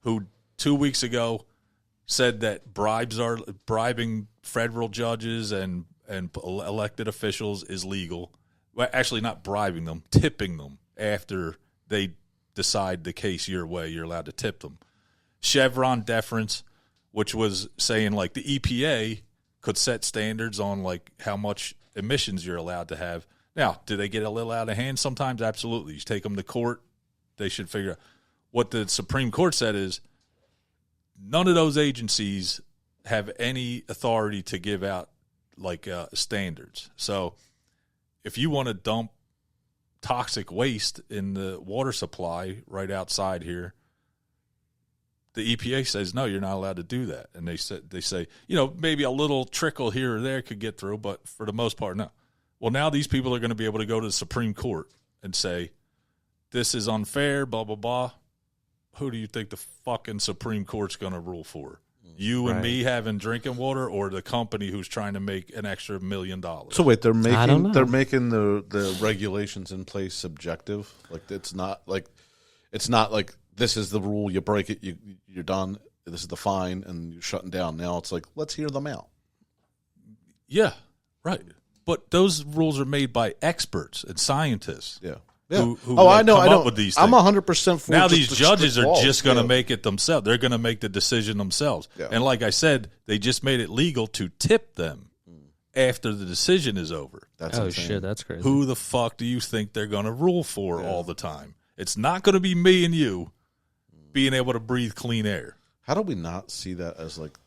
who 2 weeks ago said that bribing federal judges and elected officials is legal. Well, actually, not bribing them, tipping them after they decide the case your way. You're allowed to tip them. Chevron deference, which was saying like the EPA could set standards on like how much emissions you're allowed to have. Now, do they get a little out of hand sometimes? Absolutely. You take them to court, they should figure out. What the Supreme Court said is none of those agencies have any authority to give out like standards. So if you want to dump toxic waste in the water supply right outside here, the EPA says, no, you're not allowed to do that. And they say, maybe a little trickle here or there could get through, but for the most part, no. Well, now these people are going to be able to go to the Supreme Court and say, this is unfair, blah, blah, blah. Who do you think the fucking Supreme Court's going to rule for? You and me having drinking water, or the company who's trying to make an extra $1 million? So wait, they're making the regulations in place subjective. Like it's not like this is the rule. You break it, you're done. This is the fine, and you're shutting down. Now it's like, let's hear them out. Yeah, right. But those rules are made by experts and scientists. Yeah. Who I know. Come up with these things. I'm 100% for now. These judges are just going to make it themselves. They're going to make the decision themselves. Yeah. And like I said, they just made it legal to tip them after the decision is over. That's insane. Shit, that's crazy. Who the fuck do you think they're going to rule for all the time? It's not going to be me and you being able to breathe clean air. How do we not see that as like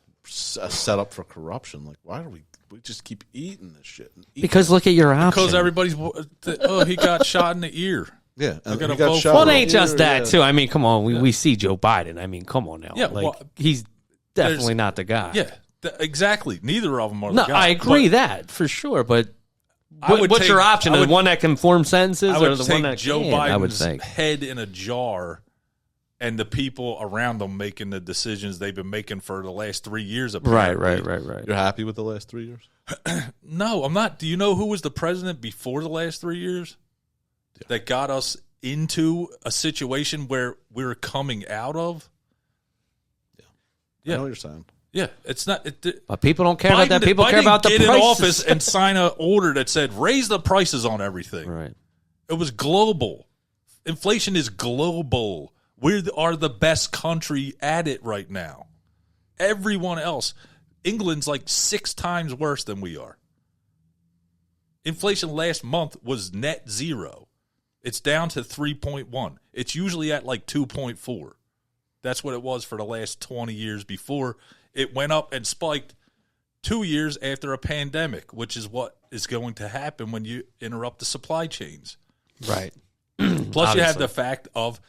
a setup for corruption? Like, why do we just keep eating this shit? Because look at your option. Because everybody's, he got shot in the ear. Yeah. And he got shot. Well, it ain't just that, too. I mean, come on. We see Joe Biden. I mean, come on now. Yeah, he's definitely not the guy. Yeah, exactly. Neither of them are the guy. No, I agree that for sure, but what's your option? The one that can form sentences or the one that Joe can't, Biden's head in a jar and the people around them making the decisions they've been making for the last 3 years. Apparently. Right. You're happy with the last 3 years? No, I'm not. Do you know who was the president before the last 3 years that got us into a situation where we're coming out of? Yeah. I know what you're saying. Yeah, it's not. But people don't care about that. People care about the prices. Biden get in office and sign an order that said raise the prices on everything. Right. It was global. Inflation is global. We are the best country at it right now. Everyone else, England's like 6 times worse than we are. Inflation last month was net zero. It's down to 3.1. It's usually at like 2.4. That's what it was for the last 20 years before it went up and spiked 2 years after a pandemic, which is what is going to happen when you interrupt the supply chains. Right. Plus, you have the fact of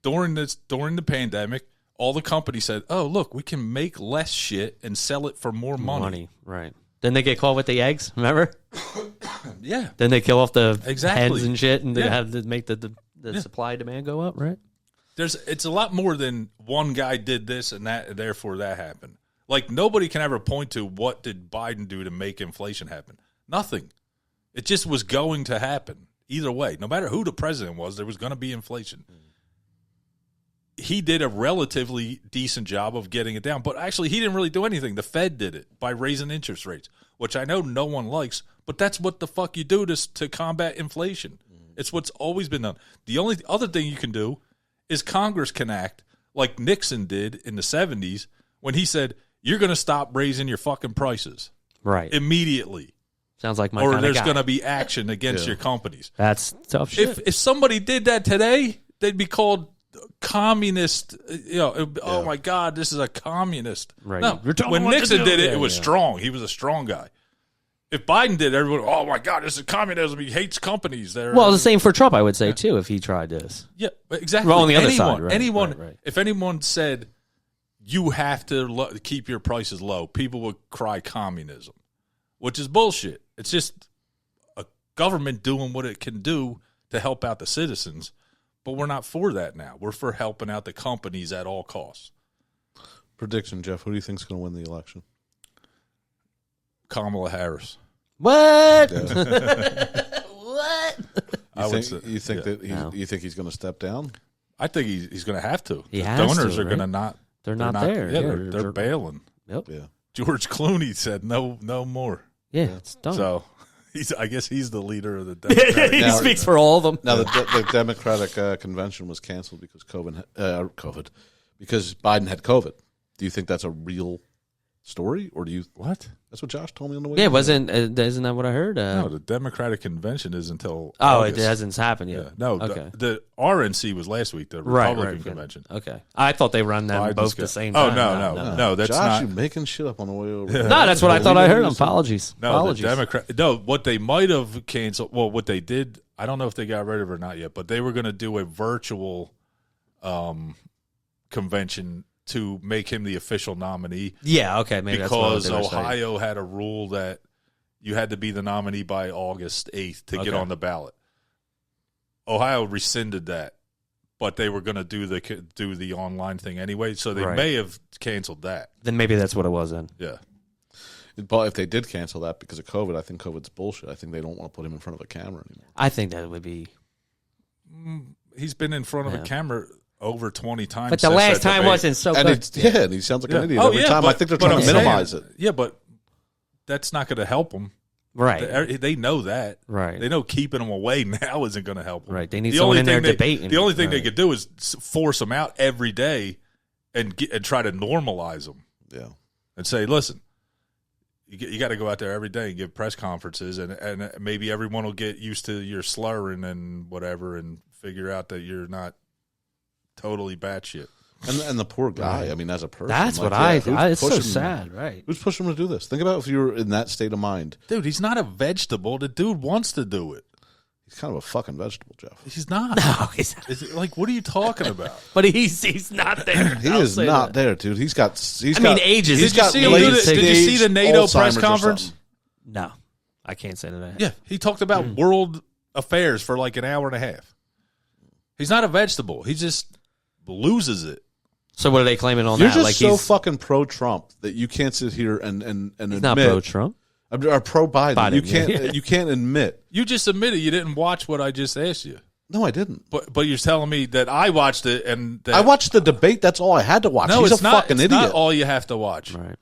during the pandemic, all the companies said, "Oh, look, we can make less shit and sell it for more money." Right. Then they get caught with the eggs. Remember? Yeah. Then they kill off the exactly. heads and shit, and they have to make the supply demand go up. Right. It's a lot more than one guy did this and that, and therefore that happened. Like nobody can ever point to what did Biden do to make inflation happen. Nothing. It just was going to happen either way. No matter who the president was, there was going to be inflation. He did a relatively decent job of getting it down, but actually he didn't really do anything. The Fed did it by raising interest rates, which I know no one likes, but that's what the fuck you do to combat inflation. It's what's always been done. The only other thing you can do is Congress can act like Nixon did in the 70s when he said, you're going to stop raising your fucking prices. Right. Immediately. Sounds like my or kind of there's guy. going to be action against your companies. That's tough shit. If somebody did that today, they'd be called communist. Oh my God, this is a communist. Right. No, when Nixon did it, it was strong. He was a strong guy. If Biden did, everyone, oh my God, this is communism. He hates companies. Well, the same for Trump, I would say too. If he tried this, yeah, exactly. Well, on the other side, right, anyone, right. if anyone said you have to keep your prices low, people would cry communism, which is bullshit. It's just a government doing what it can do to help out the citizens, but we're not for that now. We're for helping out the companies at all costs. Prediction, Jeff. Who do you think's going to win the election? Kamala Harris. what? What? You think he's going to step down? I think he's going to have to. He The has donors to, are going to right? not. They're not there. Yeah, Yeah, they're bailing. Yep. Yeah. George Clooney said no more. Yeah, it's done. So I guess he's the leader of the Democratic. he speaks for all of them. Now the Democratic convention was canceled because because Biden had COVID. Do you think that's a real story, or do you What? That's what Josh told me on the way. Yeah, isn't that what I heard? No, the Democratic convention is until August. August. It hasn't happened yet. Yeah. No, Okay. the RNC was last week, the Republican convention. Okay. I thought they run them Biden's both got- the same Oh, time. no, that's Josh, not. you making shit up on the way over. No, that's what I thought I heard. Apologies. No, Apologies. the Democrat. No, what they might have canceled. Well, what they did, I don't know if they got rid of it or not yet, but they were going to do a virtual convention to make him the official nominee. Yeah, okay. Maybe because that's what Ohio had a rule that you had to be the nominee by August 8th to get on the ballot. Ohio rescinded that, but they were going to do the online thing anyway, so they may have canceled that. Then maybe that's what it was then. Yeah. But if they did cancel that because of COVID, I think COVID's bullshit. I think they don't want to put him in front of a camera anymore. I think that would be. He's been in front of a camera over 20 times. But the last time wasn't so And good. and he sounds like an idiot every time. I think they're trying to minimize it. Yeah, but that's not going to help them. Right. They know that. Right. They know keeping them away now isn't going to help them. Right. They need someone in there debating. The only thing they could do is force them out every day and try to normalize them. Yeah. And say, listen, you got to go out there every day and give press conferences, and maybe everyone will get used to your slurring and whatever and figure out that you're not totally batshit. And the poor guy, I mean, as a person. That's what it's so sad, right? Who's pushing him to do this? Think about if you were in that state of mind. Dude, he's not a vegetable. The dude wants to do it. He's kind of a fucking vegetable, Jeff. He's not. No, he's not. Is it, like, what are you talking about? But he's not there. He is not there, dude. He's got. Ages. Did you see the NATO press conference? No, I can't say that. Yeah, he talked about world affairs for like an hour and a half. He's not a vegetable. He just loses it. So what are they claiming on You're that? just Like so fucking pro-Trump that you can't sit here and admit. not pro-Trump. Or pro-Biden. Biden, You can't admit. You just admitted you didn't watch what I just asked you. No, I didn't. But you're telling me that I watched it and that, I watched the debate. That's all I had to watch. No, He's it's a not, fucking it's idiot. not all you have to watch. Right.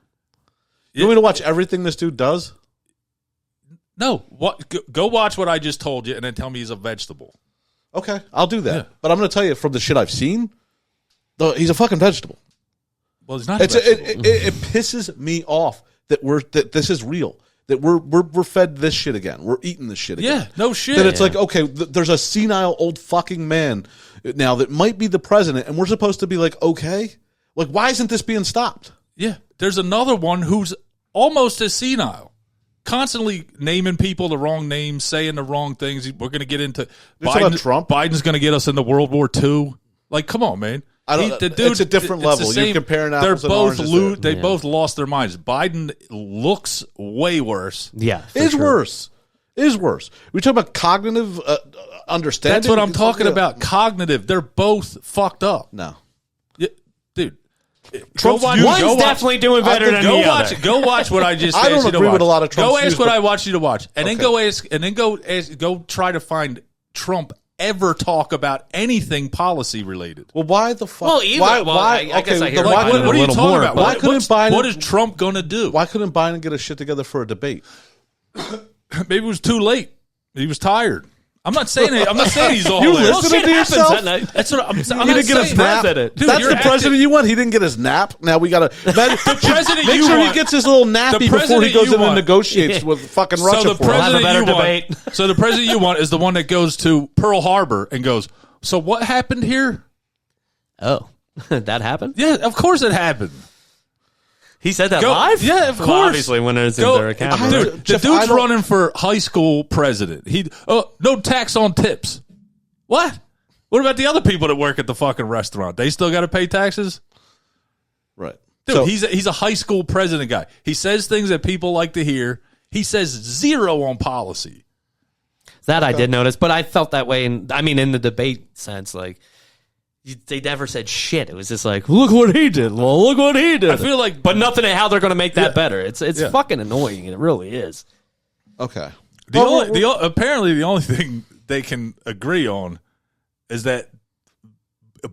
You want me to watch everything this dude does? No. Go watch what I just told you and then tell me he's a vegetable. Okay, I'll do that. Yeah. But I'm going to tell you from the shit I've seen, he's a fucking vegetable. Well, he's not a vegetable. It pisses me off that this is real. That we're fed this shit again. We're eating this shit again. Yeah, no shit. That it's like, okay, there's a senile old fucking man now that might be the president, and we're supposed to be like, okay? Like, why isn't this being stopped? Yeah, there's another one who's almost as senile. Constantly naming people the wrong names, saying the wrong things. We're going to get into Trump. Biden's going to get us into World War II. Like, come on, man. It's a different level. You're comparing apples and oranges. They both lost their minds. Biden looks way worse. Yeah, worse. Is worse. We talk about cognitive understanding. That's what I'm talking about. Cognitive. They're both fucked up. No, dude. One's definitely doing better than the other. Go watch what I just asked I you to don't agree watch. with a lot of Trump's Go ask views, what but- I want you to watch, and then go try to find Trump ever talk about anything policy related. well, why the fuck? Well, either. I guess I hear then Biden What are you little talking more, about? but- Why couldn't Biden? What is Trump going to do? Why couldn't Biden get his shit together for a debate? Maybe it was too late. He was tired. I'm not saying it. I'm not saying he's all You there. listening to yourself? That's what I'm saying. He didn't get his nap. Dude, That's the president you want. He didn't get his nap. Now we got to. The president make you sure want, he gets his little nappy before he goes in and negotiates with fucking Russia. So the president better you debate. want. So the president you want is the one that goes to Pearl Harbor and goes. So what happened here? Oh, that happened? Yeah, of course it happened. He said that live? Yeah, of course. Well, obviously, when it's in their camera. Dude, the dude's running for high school president. No tax on tips. What? What about the other people that work at the fucking restaurant? They still got to pay taxes? Right. Dude, So, he's a high school president guy. He says things that people like to hear. He says zero on policy. That I did notice, but I felt that way. In the debate sense, like, they never said shit. It was just like, look what he did. Well, look what he did. I feel like, but nothing how they're going to make that better. It's fucking annoying. It really is. okay. Apparently the only thing they can agree on is that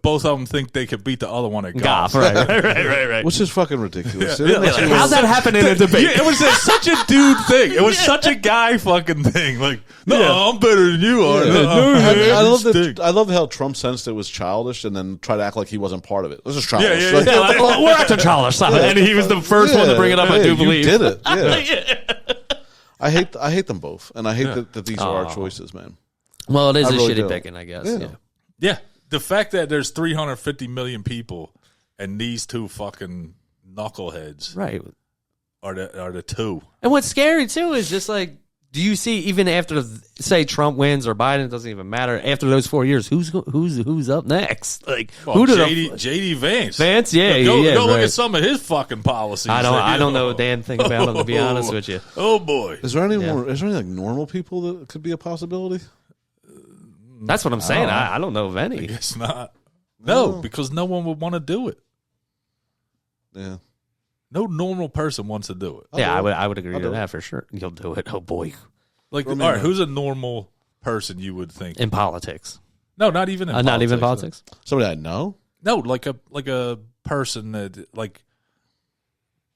both of them think they could beat the other one at golf. Right. Which is fucking ridiculous. How's that happen in a debate? It was such a dude thing. It was such a guy fucking thing. Like, no, I'm better than you are. I love how Trump sensed it was childish and then tried to act like he wasn't part of it. This is childish. We're acting childish. And he was the first one to bring it up, I do believe. You did it. I hate them both. And I hate that these are our choices, man. Well, it is really shitty picking, I guess. Yeah. The fact that there's 350 million people and these two fucking knuckleheads Right. are the two. And what's scary, too, is just like, do you see, even after, say, Trump wins or Biden, it doesn't even matter, after those 4 years, who's up next? Like, who did JD Vance. Vance? Yeah, Go right. look at some of his fucking policies. I don't know a damn thing about him, to be honest with you. Oh, boy. Is there any like normal people that could be a possibility? That's what I'm saying. I don't know of any. I guess not. No, because no one would want to do it. Yeah. No normal person wants to do it. Yeah, I would agree with that for sure. You'll do it. Oh, boy. Like, all right, who's a normal person you would think? In politics. No, not even in politics. Not even politics? Somebody I know? No, like a person that, like,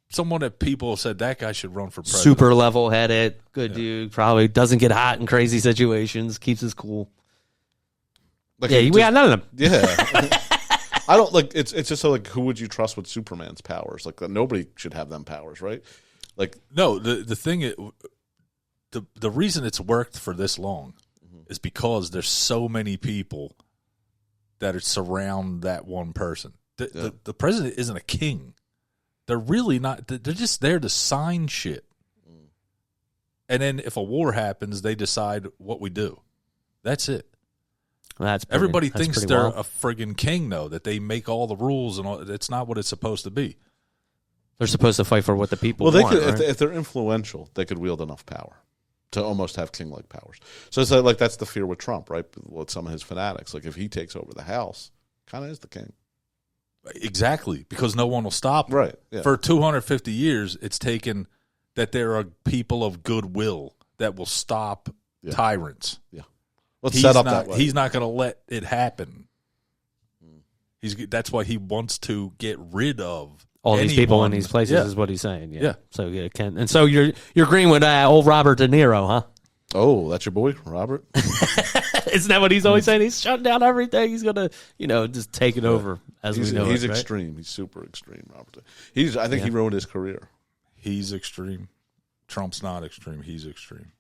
someone that people said that guy should run for president. Super level-headed, good dude, probably doesn't get hot in crazy situations, keeps his cool. Like we got none of them. Yeah. I don't like it's just so like who would you trust with Superman's powers? Like nobody should have them powers, right? Like no, the thing is, the reason it's worked for this long is because there's so many people that surround that one person. The president isn't a king. They're really not. They're just there to sign shit. And then if a war happens, they decide what we do. That's it. Everybody thinks they're a friggin' king, though, that they make all the rules and all. It's not what it's supposed to be. They're supposed to fight for what the people want. Well, if they're influential, they could wield enough power to almost have king-like powers. So it's like that's the fear with Trump, right? With some of his fanatics. Like if he takes over the House, kind of is the king. Exactly, because no one will stop him. Right. Yeah. For 250 years, it's taken that there are people of goodwill that will stop tyrants. Yeah. Let's set up that way. He's not going to let it happen. That's why he wants to get rid of all these people in these places. Is what he's saying. Yeah. So and so you're agreeing with old Robert De Niro, huh? Oh, that's your boy, Robert. Isn't that what he's always saying? He's shutting down everything. He's gonna, just take it over as we know. He's it, right? extreme. He's super extreme, Robert. I think he ruined his career. He's extreme. Trump's not extreme. He's extreme.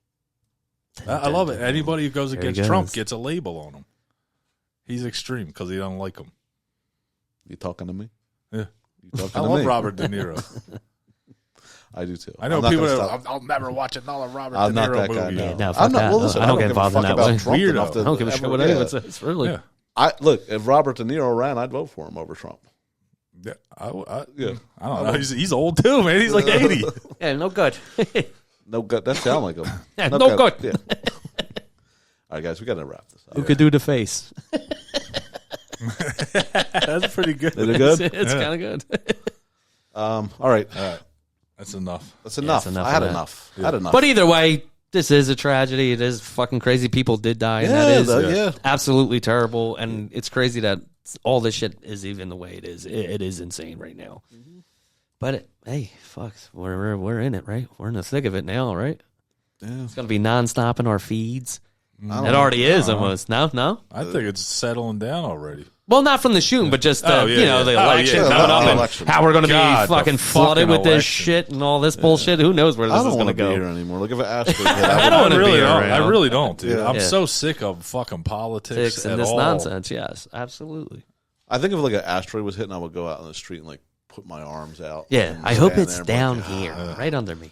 I love it. Anybody who goes against Trump gets a label on him. He's extreme because he don't like him. You talking to me? Yeah. I love Robert De Niro. I do too. I know people that I'll never watch another Robert De Niro movie. Guy, no. No, fuck that. Listen, I don't get involved in that way. Weirdo. I don't give a shit what anyone says. Really. Yeah. Look, if Robert De Niro ran, I'd vote for him over Trump. Yeah, I don't know. He's old too, man. He's like 80. Yeah, no good. No good. That sound like him. Yeah, no good. Yeah. All right, guys, we got to wrap this up. Who could do the face? That's pretty good. Is it good? It's kind of good. All right. That's enough. That's enough. Yeah, I had enough. Yeah. I had enough. But either way, this is a tragedy. It is fucking crazy. People did die, and that is absolutely terrible. And it's crazy that all this shit is even the way it is. It is insane right now. Mm-hmm. But hey, fuck, we're in it, right? We're in the thick of it now, right? Yeah. It's gonna be nonstop in our feeds. It already is almost. No? I think it's settling down already. Well, not from the shooting, but just the election coming up and how we're going to be fucking flooded with this election. shit and all this bullshit. Who knows where this is going to go? Be here anymore. Look, if an asteroid hit, I really don't, dude. I'm so sick of fucking politics and this nonsense. Yes, absolutely. I think if like an asteroid was hitting, I would go out on the street and like put my arms out. Yeah, I hope it's down here, right under me.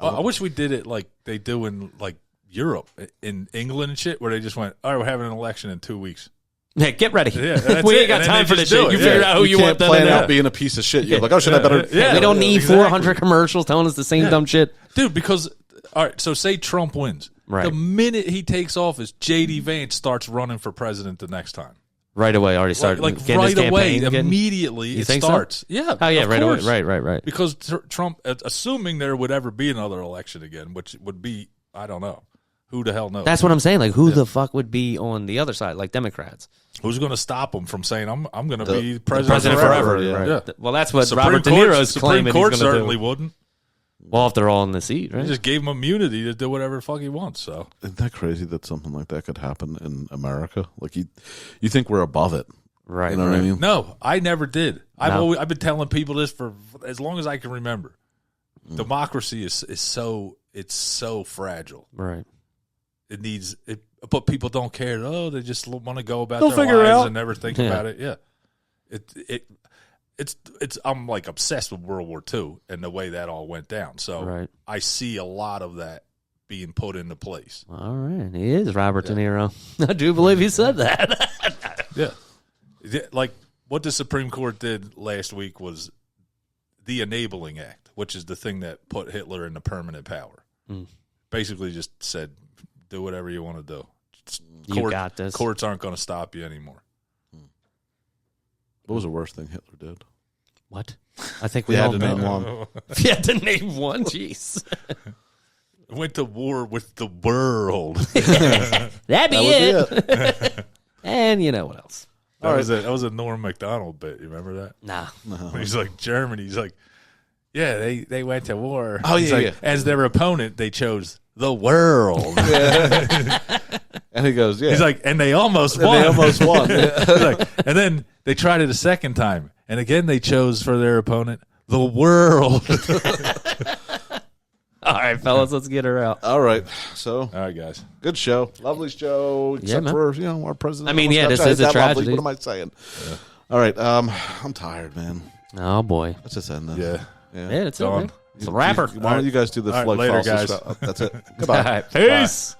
I wish we did it like they do in like Europe, in England and shit, where they just went, all right, we're having an election in 2 weeks. Hey, get ready. Yeah, we ain't got time for this shit. You figure out who you want. Plan out being a piece of shit. You're like, oh, should I better? Yeah, we don't need 400 commercials telling us the same dumb shit, dude. Because all right, so say Trump wins, right? The minute he takes office, JD Vance starts running for president the next time. Right away, already started. Like right away, immediately it starts. So? Yeah. Oh yeah, right away. Right. Because Trump, assuming there would ever be another election again, which would be, I don't know. Who the hell knows? That's what I'm saying. Like, who the fuck would be on the other side, like Democrats? Who's going to stop him from saying, I'm going to be president forever? Yeah. Well, that's what Robert De Niro's claiming he's going to do. Supreme Court certainly wouldn't. Well, if they're all in the seat, right? They just gave him immunity to do whatever the fuck he wants. So isn't that crazy that something like that could happen in America? Like you think we're above it, right? You know what I mean? No, I never did. I've been telling people this for as long as I can remember. Democracy is so fragile, right? It needs it, but people don't care. Oh, they just want to go about They'll their figure it lives out and never think about it. Yeah, it's. I'm like obsessed with World War II and the way that all went down. So I see a lot of that being put into place. All right, he is Robert De Niro. I do believe he said that. Yeah, like what the Supreme Court did last week was the Enabling Act, which is the thing that put Hitler into permanent power. Basically, just said, do whatever you want to do. You got this. Courts aren't going to stop you anymore. What was the worst thing Hitler did? What? I think we had all to name know. one. If you had to name one, jeez. Went to war with the world. That'd be it. And you know what else? That was a Norm Macdonald bit. You remember that? Nah. When he's like Germany. He's like, yeah, they went to war. Oh, he's yeah. As their opponent, they chose the world. And he goes, yeah. He's like, and they almost won. He's like, and then they tried it a second time. And again, they chose for their opponent the world. All right, fellas, let's get her out. All right. So, all right, guys. Good show. Lovely show. Except for, our president. I mean, yeah, this is a tragedy. Lovely. What am I saying? Yeah. All right. I'm tired, man. Oh, boy. Let's just end this. Yeah, it's over. It's a rapper. Why don't you guys do the All right, later, guys. That's it. Goodbye. All right, peace. Bye.